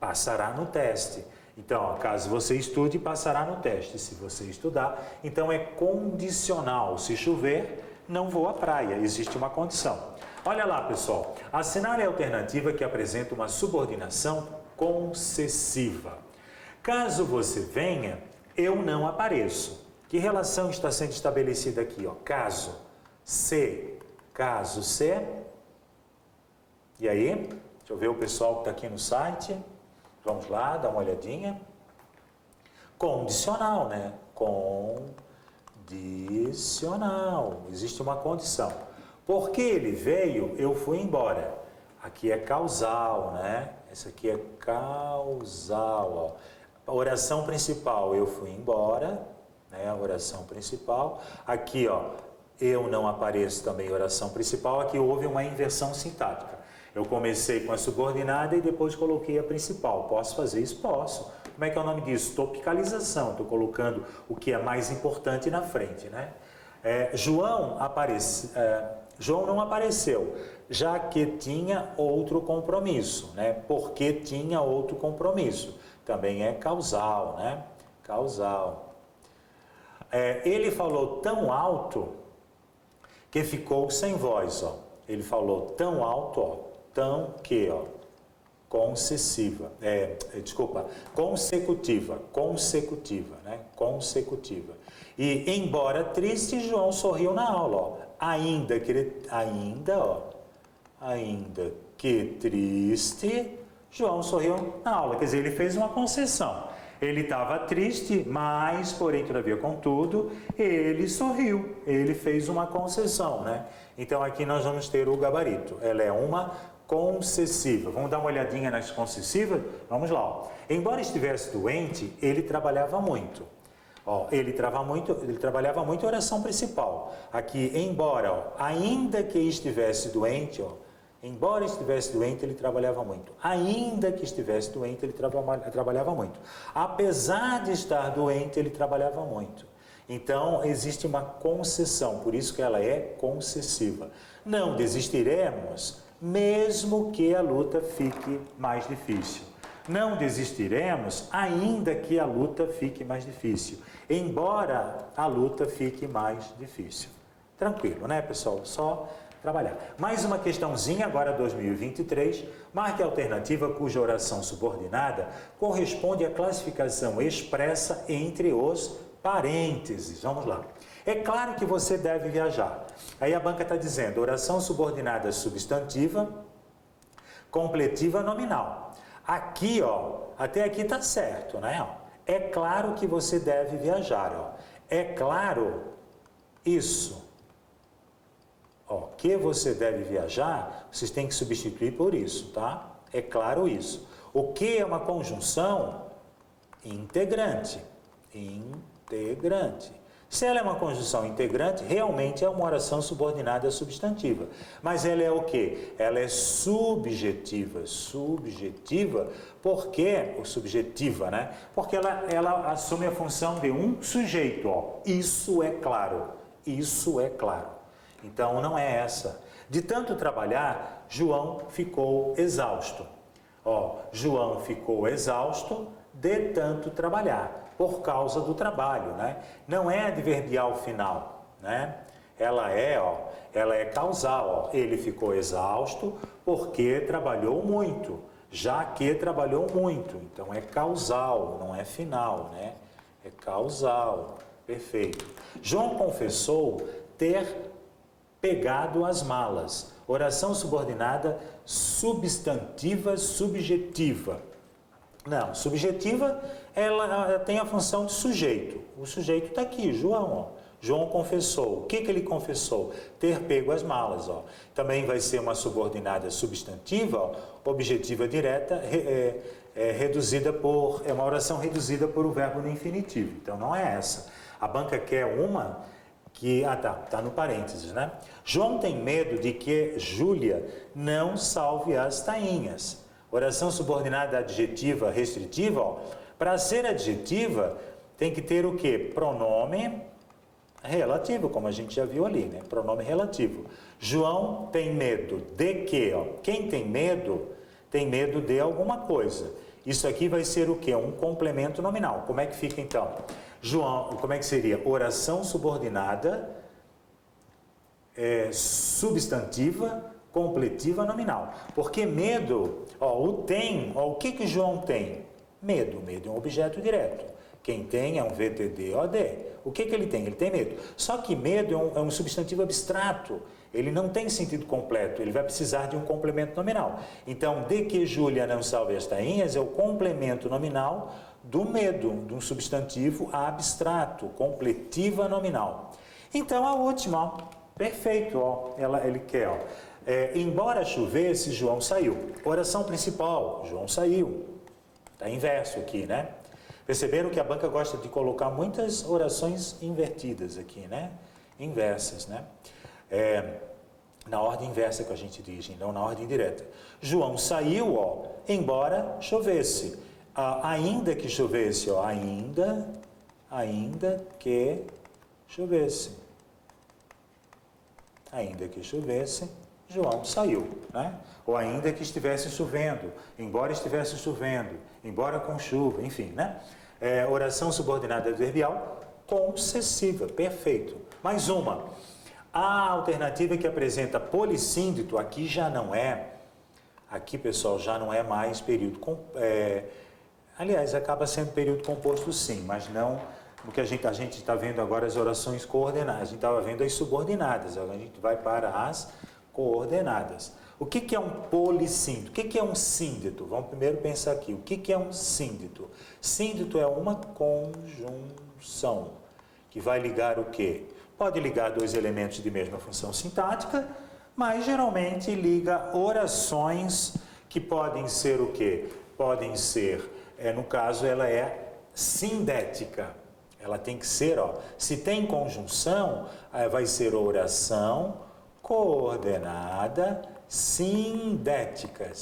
A: passará no teste. Então, ó, caso você estude, passará no teste. Se você estudar, então é condicional. Se chover, não vou à praia. Existe uma condição. Olha lá, pessoal. Assinale a alternativa que apresenta uma subordinação concessiva. Caso você venha, eu não apareço. Que relação está sendo estabelecida aqui? Ó? Caso se. E aí? Deixa eu ver o pessoal que está aqui no site. Vamos lá, dá uma olhadinha. Condicional, né? Condicional. Existe uma condição. Porque ele veio, eu fui embora. Aqui é causal, né? Essa aqui é causal, ó. A oração principal, eu fui embora, né? A oração principal. Aqui, ó, eu não apareço também, oração principal. Aqui houve uma inversão sintática. Eu comecei com a subordinada e depois coloquei a principal. Posso fazer isso? Posso. Como é que é o nome disso? Topicalização. Estou colocando o que é mais importante na frente, né? João não apareceu, já que tinha outro compromisso, né? Porque tinha outro compromisso. Também é causal, né? Causal. Ele falou tão alto que ficou sem voz, ó. Ele falou tão alto, ó, tão que, ó, consecutiva, né? Consecutiva. E, embora triste, João sorriu na aula, ó. Ainda que triste, João sorriu na aula. Quer dizer, ele fez uma concessão. Ele estava triste, mas, porém, todavia, contudo, ele sorriu. Ele fez uma concessão, né? Então, aqui nós vamos ter o gabarito. Ela é uma concessiva. Vamos dar uma olhadinha nas concessivas? Vamos lá. Ó. Embora estivesse doente, ele trabalhava muito. Ó, ele trabalhava muito a oração principal. Aqui, embora, ó, ainda que estivesse doente, ó, embora estivesse doente, ele trabalhava muito. Ainda que estivesse doente, ele trabalhava muito. Apesar de estar doente, ele trabalhava muito. Então, existe uma concessão, por isso que ela é concessiva. Não desistiremos, mesmo que a luta fique mais difícil. Não desistiremos, ainda que a luta fique mais difícil. Embora a luta fique mais difícil. Tranquilo, né, pessoal? Só trabalhar. Mais uma questãozinha, agora 2023. Marque a alternativa cuja oração subordinada corresponde à classificação expressa entre os parênteses. Vamos lá. É claro que você deve viajar. Aí a banca está dizendo oração subordinada substantiva, completiva nominal. Aqui, ó, até aqui está certo, né? É claro que você deve viajar, ó. É claro isso. Ó, que você deve viajar, vocês têm que substituir por isso, tá? É claro isso. O que é uma conjunção? Integrante. Integrante. Se ela é uma conjunção integrante, realmente é uma oração subordinada substantiva. Mas ela é o quê? Ela é subjetiva. Subjetiva porque, ou subjetiva, né? Porque ela assume a função de um sujeito, ó. Isso é claro. Isso é claro. Então, não é essa. De tanto trabalhar, João ficou exausto. Ó, João ficou exausto de tanto trabalhar. Por causa do trabalho, né? Não é adverbial final, né? Ela é causal, ó. Ele ficou exausto porque trabalhou muito, já que trabalhou muito. Então é causal, não é final, né? É causal, perfeito. João confessou ter
B: pegado às malas. Oração subordinada substantiva subjetiva. Não, subjetiva, ela tem a função de sujeito. O sujeito está aqui, João, ó. João confessou. O que ele confessou? Ter pego as malas, ó. Também vai ser uma subordinada substantiva, ó, objetiva direta, reduzida por... É uma oração reduzida por o verbo no infinitivo. Então, não é essa. A banca quer uma que... Ah, tá no parênteses, né? João tem medo de que Júlia não salve as tainhas. Oração subordinada adjetiva restritiva, ó. Para ser adjetiva, tem que ter o quê? Pronome relativo, como a gente já viu ali, né? Pronome relativo. João tem medo de quê? Ó? Quem tem medo de alguma coisa. Isso aqui vai ser o quê? Um complemento nominal. Como é que fica então? João, como é que seria? Oração subordinada substantiva completiva nominal. Porque medo, ó, o tem, ó, o que João tem? Medo. Medo é um objeto direto. Quem tem é um VTD-OD. O que ele tem? Ele tem medo. Só que medo é um substantivo abstrato. Ele não tem sentido completo. Ele vai precisar de um complemento nominal. Então, de que Júlia não salve as tainhas é o complemento nominal do medo, de um substantivo abstrato, completiva nominal. Então, a última, ó, perfeito, ó, ele quer, ó. Embora chovesse, João saiu. Oração principal, João saiu. Está inverso aqui, né? Perceberam que a banca gosta de colocar muitas orações invertidas aqui, né? Inversas, né? Na ordem inversa que a gente diz, não na ordem direta. João saiu, ó, embora chovesse. Ainda que chovesse, ó, ainda que chovesse. Ainda que chovesse, João saiu, né? Ou ainda que estivesse chovendo, embora estivesse chovendo, embora com chuva, enfim, né? Oração subordinada adverbial concessiva, perfeito. Mais uma. A alternativa que apresenta polissíndito, aqui já não é, aqui, pessoal, já não é mais período, aliás, acaba sendo período composto sim, mas não, porque a gente está vendo agora as orações coordenadas, a gente estava vendo as subordinadas, agora a gente vai para as coordenadas. O que é um polissíndito? O que é um síndito? Vamos primeiro pensar aqui. O que é um síndito? Síndito é uma conjunção que vai ligar o quê? Pode ligar dois elementos de mesma função sintática, mas geralmente liga orações que podem ser o quê? Podem ser, no caso, ela é sindética. Ela tem que ser, ó, se tem conjunção, vai ser oração coordenada sindética,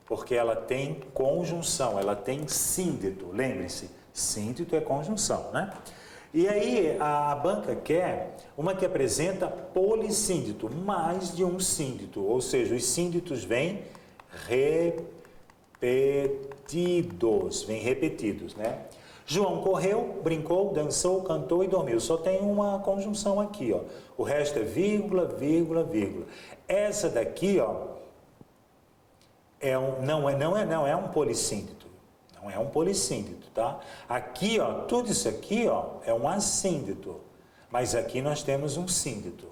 B: porque ela tem conjunção, ela tem síndito, lembre-se, síndito é conjunção, né? E aí a banca quer uma que apresenta polissíndito, mais de um síndito, ou seja, os sínditos vêm repetidos, né? João correu, brincou, dançou, cantou e dormiu. Só tem uma conjunção aqui, ó. O resto é vírgula, vírgula, vírgula. Essa daqui, ó, não é um polissíndito. Não é um polissíndito, tá? Aqui, ó, tudo isso aqui, ó, é um assíndito. Mas aqui nós temos um síndito.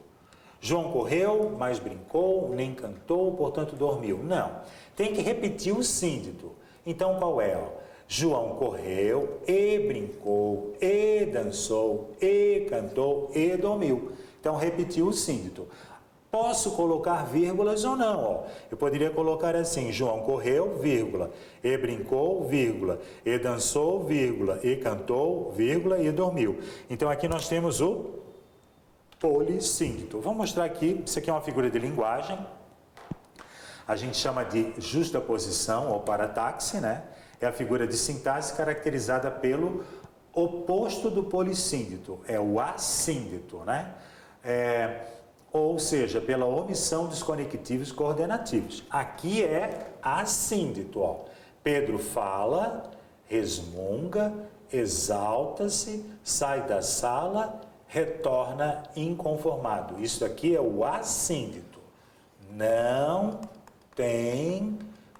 B: João correu, mas brincou, nem cantou, portanto dormiu. Não. Tem que repetir o síndito. Então qual é, ó? João correu, e brincou, e dançou, e cantou, e dormiu. Então, repetiu o síndito. Posso colocar vírgulas ou não? Ó. Eu poderia colocar assim, João correu, vírgula, e brincou, vírgula, e dançou, vírgula, e cantou, vírgula, e dormiu. Então, aqui nós temos o polissíndito. Vou mostrar aqui, isso aqui é uma figura de linguagem. A gente chama de justaposição ou parataxe, né? É a figura de sintaxe caracterizada pelo oposto do polissíndito, é o assíndito, né? Ou seja, pela omissão dos conectivos coordenativos. Aqui é assíndito, ó. Pedro fala, resmunga, exalta-se, sai da sala, retorna inconformado. Isso aqui é o assíndito. Não tem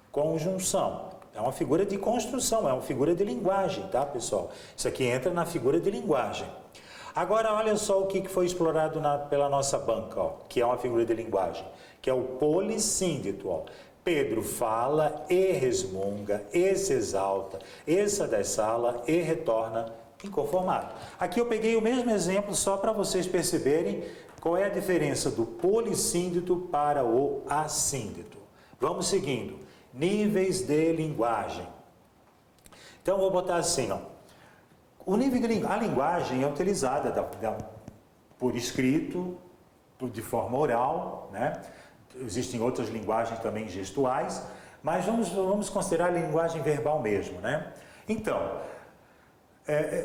B: conjunção. É uma figura de construção, é uma figura de linguagem, tá, pessoal? Isso aqui entra na figura de linguagem. Agora, olha só o que foi explorado pela nossa banca, ó, que é uma figura de linguagem, que é o polissíndeto. Ó. Pedro fala e resmunga, e se exalta, e sai da sala, e retorna inconformado. Aqui eu peguei o mesmo exemplo só para vocês perceberem qual é a diferença do polissíndeto para o assíndeto. Vamos seguindo. Níveis de linguagem. Então, vou botar assim, ó. O nível de a linguagem é utilizada por escrito, de forma oral, né? Existem outras linguagens também gestuais, mas vamos considerar a linguagem verbal mesmo, né? Então,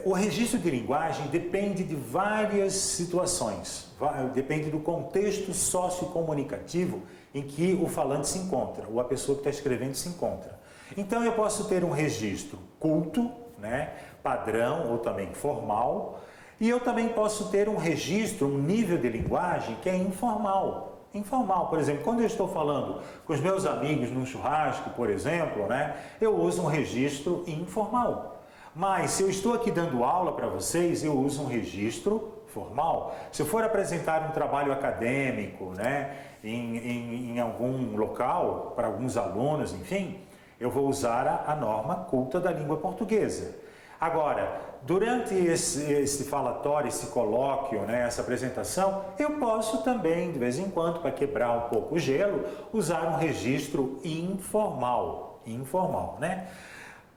B: o registro de linguagem depende de várias situações, depende do contexto sociocomunicativo em que o falante se encontra, ou a pessoa que está escrevendo se encontra. Então, eu posso ter um registro culto, né, padrão ou também formal, e eu também posso ter um registro, um nível de linguagem que é informal. Informal, por exemplo, quando eu estou falando com os meus amigos num churrasco, por exemplo, né, eu uso um registro informal. Mas se eu estou aqui dando aula para vocês, eu uso um registro formal. Se eu for apresentar um trabalho acadêmico, né, em algum local, para alguns alunos, enfim, eu vou usar a norma culta da língua portuguesa. Agora, durante esse falatório, esse colóquio, né, essa apresentação, eu posso também, de vez em quando, para quebrar um pouco o gelo, usar um registro informal. Informal, né?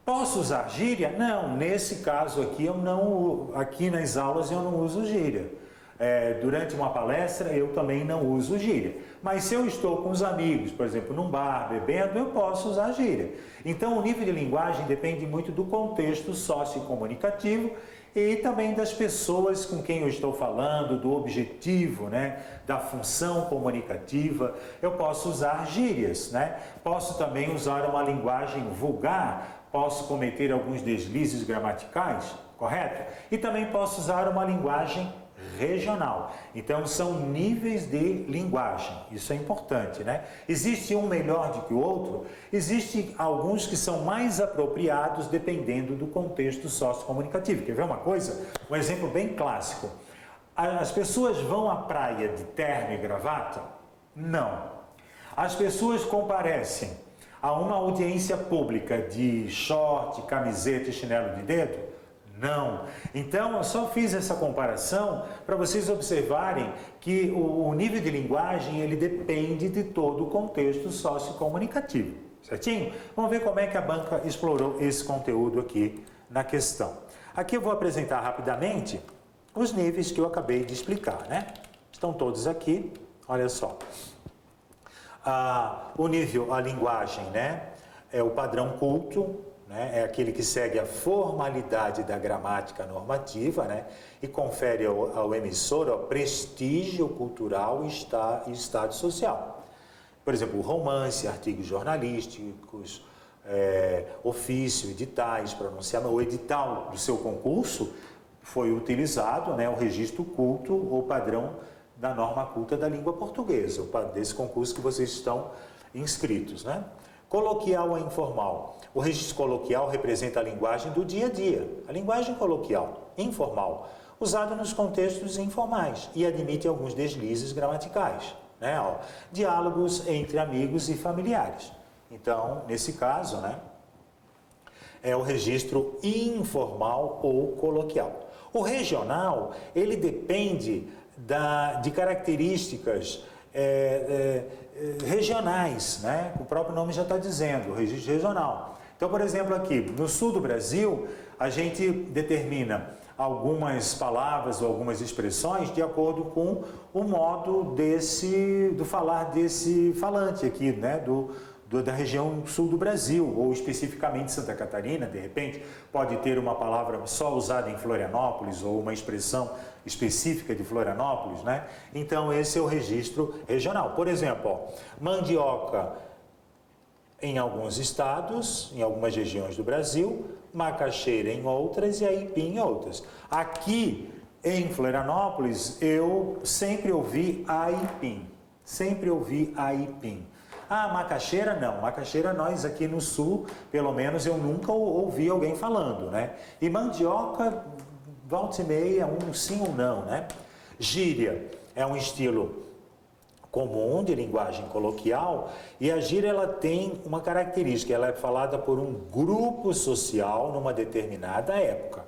B: Posso usar gíria? Não, nesse caso aqui, aqui nas aulas eu não uso gíria. Durante uma palestra eu também não uso gíria. Mas se eu estou com os amigos, por exemplo, num bar, bebendo, eu posso usar gíria. Então o nível de linguagem depende muito do contexto sociocomunicativo e também das pessoas com quem eu estou falando, do objetivo, né, da função comunicativa. Eu posso usar gírias, né? Posso também usar uma linguagem vulgar, posso cometer alguns deslizes gramaticais, correto? E também posso usar uma linguagem regional. Então, são níveis de linguagem. Isso é importante, né? Existe um melhor do que o outro? Existem alguns que são mais apropriados dependendo do contexto sociocomunicativo. Quer ver uma coisa? Um exemplo bem clássico. As pessoas vão à praia de terno e gravata? Não. As pessoas comparecem a uma audiência pública de short, camiseta e chinelo de dedo? Não. Então, eu só fiz essa comparação para vocês observarem que o nível de linguagem, ele depende de todo o contexto sociocomunicativo, certinho? Vamos ver como é que a banca explorou esse conteúdo aqui na questão. Aqui eu vou apresentar rapidamente os níveis que eu acabei de explicar, né? Estão todos aqui, olha só. O nível, a linguagem, né? É o padrão culto, né? É aquele que segue a formalidade da gramática normativa, né? E confere ao emissor o prestígio cultural e estado social. Por exemplo, o romance, artigos jornalísticos, ofício, editais, pronunciamento. O edital do seu concurso foi utilizado, né, o registro culto ou padrão da norma culta da língua portuguesa, desse concurso que vocês estão inscritos, né? Coloquial ou informal. O registro coloquial representa a linguagem do dia a dia, a linguagem coloquial, informal, usada nos contextos informais e admite alguns deslizes gramaticais, né? Diálogos entre amigos e familiares. Então, nesse caso, né, é o registro informal ou coloquial. O regional, ele depende de características regionais, né? O próprio nome já está dizendo, o registro regional. Então, por exemplo, aqui, no sul do Brasil, a gente determina algumas palavras ou algumas expressões de acordo com o modo do falar desse falante aqui, né? Da região sul do Brasil, ou especificamente Santa Catarina, de repente, pode ter uma palavra só usada em Florianópolis, ou uma expressão específica de Florianópolis, né? Então, esse é o registro regional. Por exemplo, mandioca em alguns estados, em algumas regiões do Brasil, macaxeira em outras e aipim em outras. Aqui, em Florianópolis, eu sempre ouvi aipim, sempre ouvi aipim. Macaxeira não, macaxeira nós aqui no sul, pelo menos eu nunca ouvi alguém falando, né? E mandioca, volta e meia, um sim ou não, né? Gíria é um estilo comum de linguagem coloquial e a gíria ela tem uma característica, ela é falada por um grupo social numa determinada época.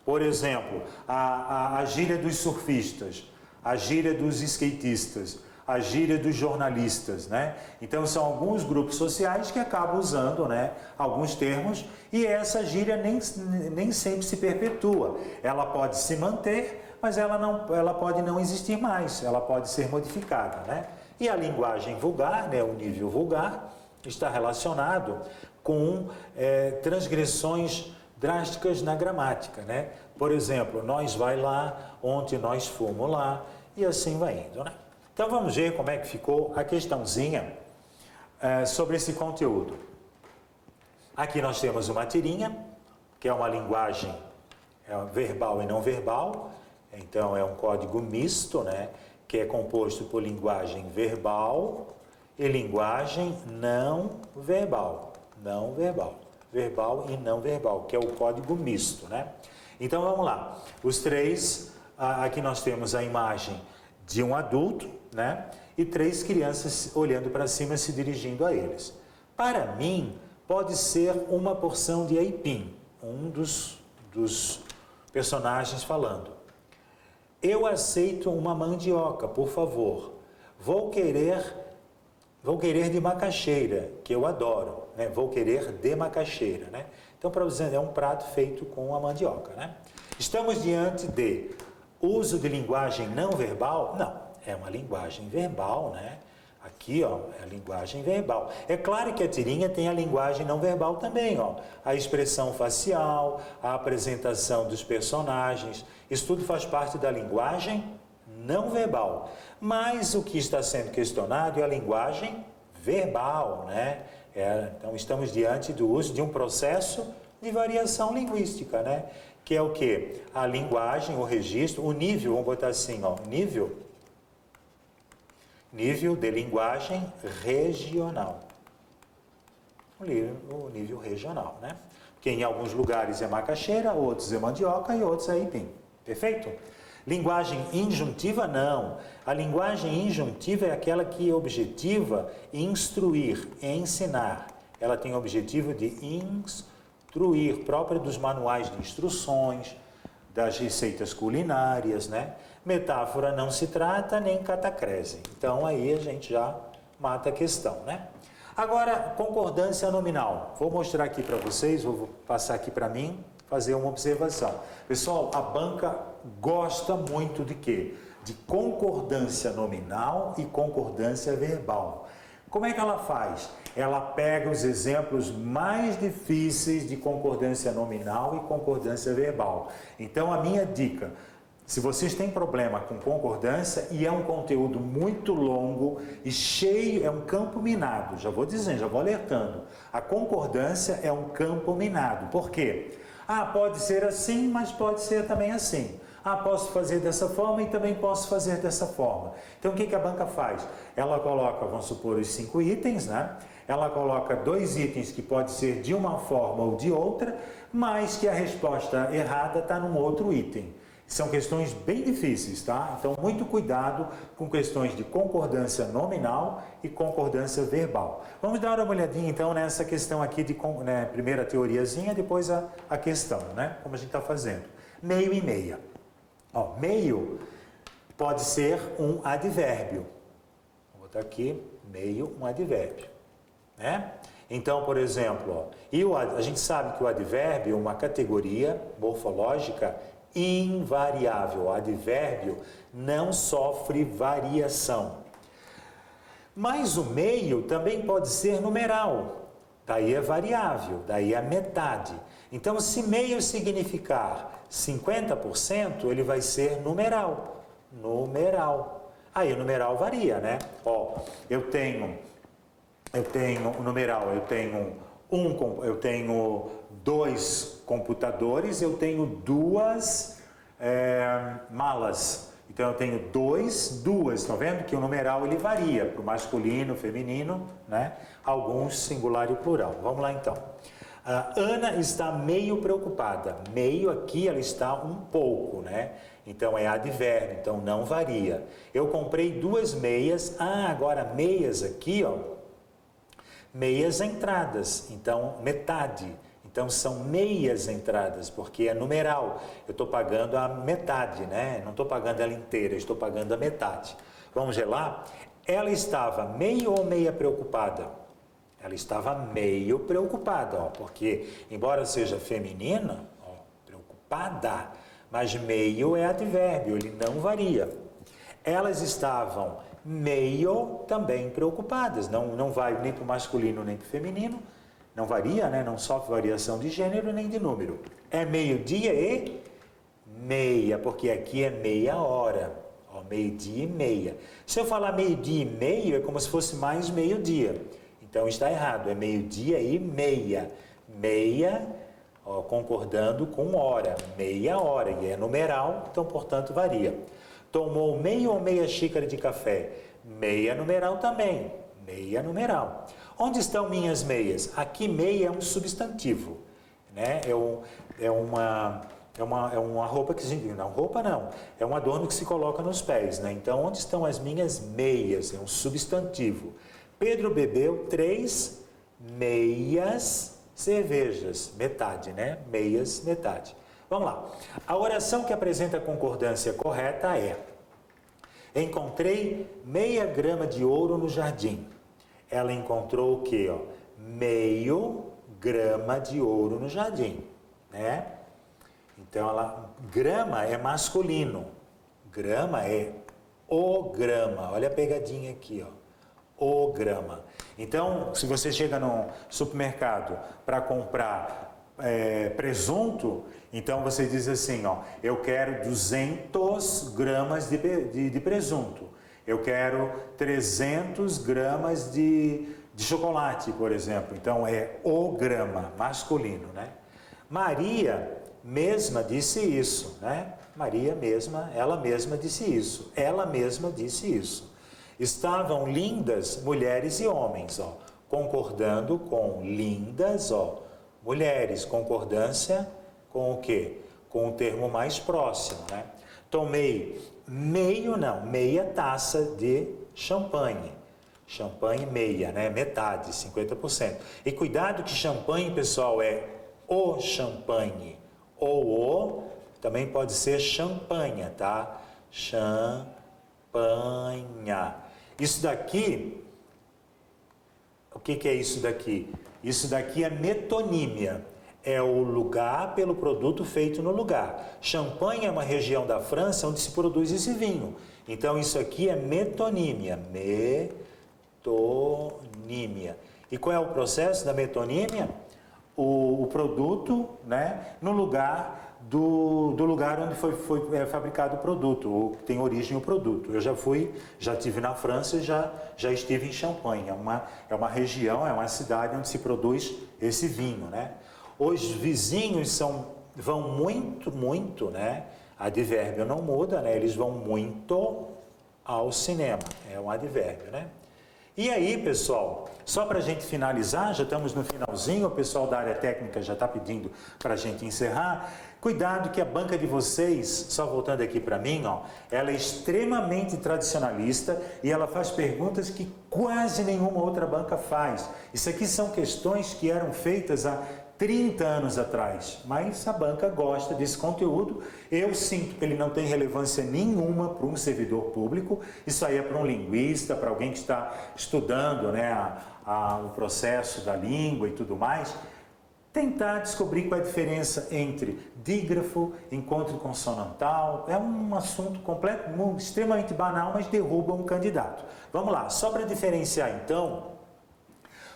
B: Por exemplo, a gíria dos surfistas, a gíria dos skatistas, a gíria dos jornalistas, né? Então são alguns grupos sociais que acabam usando, né, alguns termos e essa gíria nem sempre se perpetua. Ela pode se manter, mas ela pode não existir mais, ela pode ser modificada, né? E a linguagem vulgar, né, o nível vulgar, está relacionado com transgressões drásticas na gramática, né? Por exemplo, nós vai lá, ontem nós fomos lá, e assim vai indo, né? Então vamos ver como é que ficou a questãozinha sobre esse conteúdo. Aqui nós temos uma tirinha, que é uma linguagem verbal e não verbal, então é um código misto, né? Que é composto por linguagem verbal e linguagem não verbal. Não verbal. Verbal e não verbal, que é o código misto, né? Então vamos lá. Os três, aqui nós temos a imagem de um adulto, né? E 3 crianças olhando para cima, se dirigindo a eles. Para mim, pode ser uma porção de aipim, um dos personagens falando. Eu aceito uma mandioca, por favor. Vou querer de macaxeira, que eu adoro, né? Vou querer de macaxeira, né? Então, para você é um prato feito com a mandioca, né? Estamos diante de uso de linguagem não verbal? Não, é uma linguagem verbal, né? Aqui, ó, é a linguagem verbal. É claro que a tirinha tem a linguagem não verbal também, ó. A expressão facial, a apresentação dos personagens, isso tudo faz parte da linguagem não verbal. Mas o que está sendo questionado é a linguagem verbal, né? Então, estamos diante do uso de um processo de variação linguística, né? Que é o quê? A linguagem, o registro, o nível, vamos botar assim, ó, nível de linguagem regional. O nível regional, né? Que em alguns lugares é macaxeira, outros é mandioca e outros é aipim. Perfeito? Linguagem injuntiva, não. A linguagem injuntiva é aquela que objetiva instruir, ensinar. Ela tem o objetivo de instruir, própria dos manuais de instruções, das receitas culinárias, né? Metáfora não se trata, nem catacrese. Então, aí a gente já mata a questão, né? Agora, concordância nominal. Vou mostrar aqui para vocês, vou passar aqui para mim, fazer uma observação. Pessoal, a banca gosta muito de quê? De concordância nominal e concordância verbal. Como é que ela faz? Ela pega os exemplos mais difíceis de concordância nominal e concordância verbal. Então, a minha dica, se vocês têm problema com concordância e é um conteúdo muito longo e cheio, é um campo minado, já vou dizendo, já vou alertando. A concordância é um campo minado. Por quê? Pode ser assim, mas pode ser também assim. Posso fazer dessa forma e também posso fazer dessa forma. Então, o que a banca faz? Ela coloca, vamos supor, os 5 itens, né? Ela coloca 2 itens que pode ser de uma forma ou de outra, mas que a resposta errada está num outro item. São questões bem difíceis, tá? Então, muito cuidado com questões de concordância nominal e concordância verbal. Vamos dar uma olhadinha, então, nessa questão aqui de primeira teoriazinha, depois a questão, né? Como a gente está fazendo. Meio e meia. Ó, meio pode ser um advérbio. Vou botar aqui, meio, um advérbio, né? Então, por exemplo, ó, a gente sabe que o advérbio é uma categoria morfológica invariável. O advérbio não sofre variação. Mas o meio também pode ser numeral. Daí é variável, daí é metade. Então, se meio significar 50%, ele vai ser numeral. Numeral. Aí o numeral varia, né? Ó, eu tenho numeral, eu tenho 2 computadores, eu tenho 2 malas. Então, eu tenho 2, estão vendo que o numeral ele varia para o masculino, feminino, né? Alguns singular e plural. Vamos lá, então. A Ana está meio preocupada. Meio aqui ela está um pouco, né? Então é advérbio, então não varia. Eu comprei 2 meias. Agora meias aqui, ó. Meias entradas, então metade. Então são meias entradas, porque é numeral. Eu estou pagando a metade, né? Não estou pagando ela inteira, estou pagando a metade. Vamos ver lá? Ela estava meio ou meia preocupada? Ela estava meio preocupada, ó, porque embora seja feminina, ó, preocupada, mas meio é advérbio, ele não varia. Elas estavam meio também preocupadas, não vai nem para o masculino nem para o feminino, não varia, né? Não sofre variação de gênero nem de número. É meio-dia e meia, porque aqui é meia hora, ó, meio-dia e meia. Se eu falar meio-dia e meio, é como se fosse mais meio-dia. Então está errado, é meio-dia e meia. Meia, ó, concordando com hora, meia hora, e é numeral, então portanto varia. Tomou meio ou meia xícara de café? Meia numeral também, meia numeral. Onde estão minhas meias? Aqui meia é um substantivo, né? É uma roupa que se... Não, roupa não, é um adorno que se coloca nos pés, né? Então, onde estão as minhas meias? É um substantivo. Pedro bebeu 3 meias cervejas, metade, né? Meias, metade. Vamos lá. A oração que apresenta a concordância correta é: encontrei meia grama de ouro no jardim. Ela encontrou o quê? Ó? Meio grama de ouro no jardim, né? Então, grama é masculino. Grama é o grama. Olha a pegadinha aqui, ó. O grama. Então, se você chega no supermercado para comprar presunto, então você diz assim, ó, eu quero 200 gramas de presunto, eu quero 300 gramas de chocolate, por exemplo. Então é o grama, masculino, né? Maria mesma disse isso, né? Maria mesma, ela mesma disse isso, ela mesma disse isso. Estavam lindas mulheres e homens, ó, concordando com lindas, ó, mulheres, concordância com o quê? Com o termo mais próximo, né? Tomei meia taça de champanhe. Champanhe meia, né? Metade, 50%. E cuidado que champanhe, pessoal, é o champanhe. Ou também pode ser champanha, tá? Champanha. Isso daqui, o que é isso daqui? Isso daqui é metonímia. É o lugar pelo produto feito no lugar. Champanhe é uma região da França onde se produz esse vinho. Então, isso aqui é metonímia. Metonímia. E qual é o processo da metonímia? O produto, né, no lugar do lugar onde foi fabricado o produto, ou tem origem o produto. Eu já estive na França e já estive em Champagne. É uma região, é uma cidade onde se produz esse vinho, né? Os vizinhos vão muito, né? Advérbio não muda, né? Eles vão muito ao cinema. É um advérbio, né? E aí, pessoal, só para a gente finalizar, já estamos no finalzinho, o pessoal da área técnica já está pedindo para a gente encerrar. Cuidado que a banca de vocês, só voltando aqui para mim, ó, ela é extremamente tradicionalista e ela faz perguntas que quase nenhuma outra banca faz. Isso aqui são questões que eram feitas há 30 anos atrás, mas a banca gosta desse conteúdo. Eu sinto que ele não tem relevância nenhuma para um servidor público. Isso aí é para um linguista, para alguém que está estudando, né, o processo da língua e tudo mais. Tentar descobrir qual é a diferença entre dígrafo, encontro consonantal. É um assunto extremamente banal, mas derruba um candidato. Vamos lá, só para diferenciar então,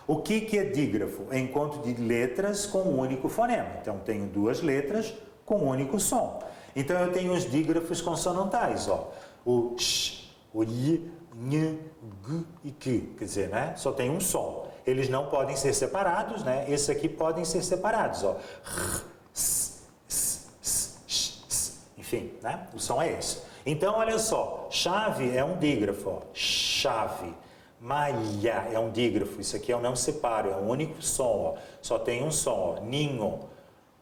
B: o que é dígrafo? É encontro de letras com um único fonema. Então, tenho 2 letras com um único som. Então, eu tenho os dígrafos consonantais, ó. O sh, o i, n, g e q. Quer dizer, né? Só tem um som. Eles não podem ser separados, né? Esses aqui podem ser separados, ó. R, s, s, s, sh, s. Enfim, né? O som é esse. Então, olha só. Chave é um dígrafo, ó. Chave. malha, é um dígrafo, isso aqui eu não separo, é um único som, ó. Só tem um som, ó. Ninho,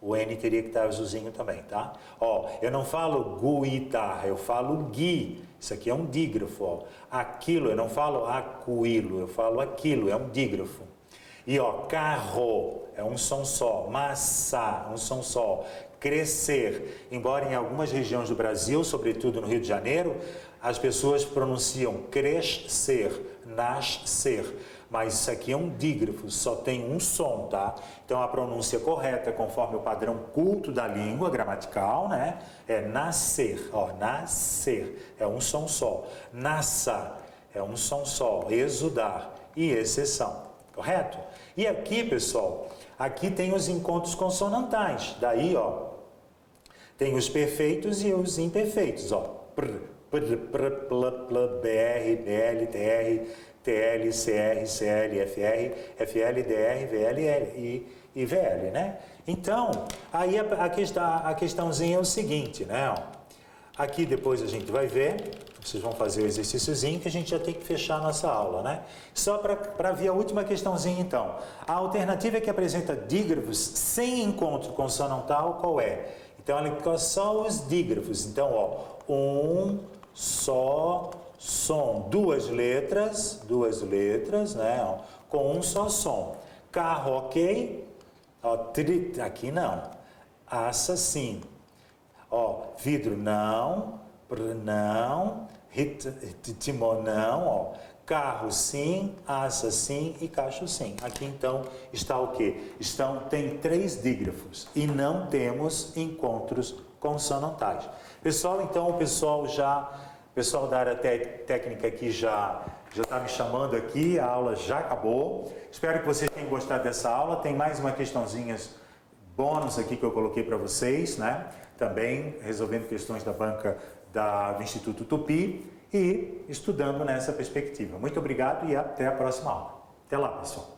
B: o N teria que estar azulzinho também, tá? Ó, eu não falo guitarra, eu falo gui, isso aqui é um dígrafo, ó. Aquilo, eu não falo aquilo, eu falo aquilo, é um dígrafo. E ó, carro, é um som só, massa, um som só. Crescer, embora em algumas regiões do Brasil, sobretudo no Rio de Janeiro, as pessoas pronunciam crescer, nascer, mas isso aqui é um dígrafo, só tem um som, tá? Então a pronúncia correta, conforme o padrão culto da língua gramatical, né? É nascer, ó, nascer, é um som só. Nasça, é um som só. Exudar e exceção, correto? E aqui, pessoal, aqui tem os encontros consonantais, daí, ó, tem os perfeitos e os imperfeitos, ó. Pr, pr, pr, pl, pl, br, bl, tr, tl, cr, cl, fr, fl, dr, vl e vl, né? Então, aí a questãozinha é o seguinte, né? Aqui depois a gente vai ver, vocês vão fazer o exercíciozinho que a gente já tem que fechar a nossa aula, né? Só para ver a última questãozinha, então. A alternativa que apresenta dígrafos sem encontro consonantal, qual é? Então, olha quais são os dígrafos. Então, ó, um só som, duas letras, né? Ó, com um só som. Carro, ok? Ó, aqui não. Aça, sim. Ó, vidro, não. Não. Timão, não. Ó. Carro, sim. Aça, sim. E cacho, sim. Aqui, então, está o quê? Tem 3 dígrafos e não temos encontros consonantais. Pessoal, então, o pessoal da área técnica aqui já está me chamando aqui, a aula já acabou. Espero que vocês tenham gostado dessa aula. Tem mais uma questãozinhas bônus aqui que eu coloquei para vocês, né? Também resolvendo questões da banca do Instituto Tupi e estudando nessa perspectiva. Muito obrigado e até a próxima aula. Até lá, pessoal.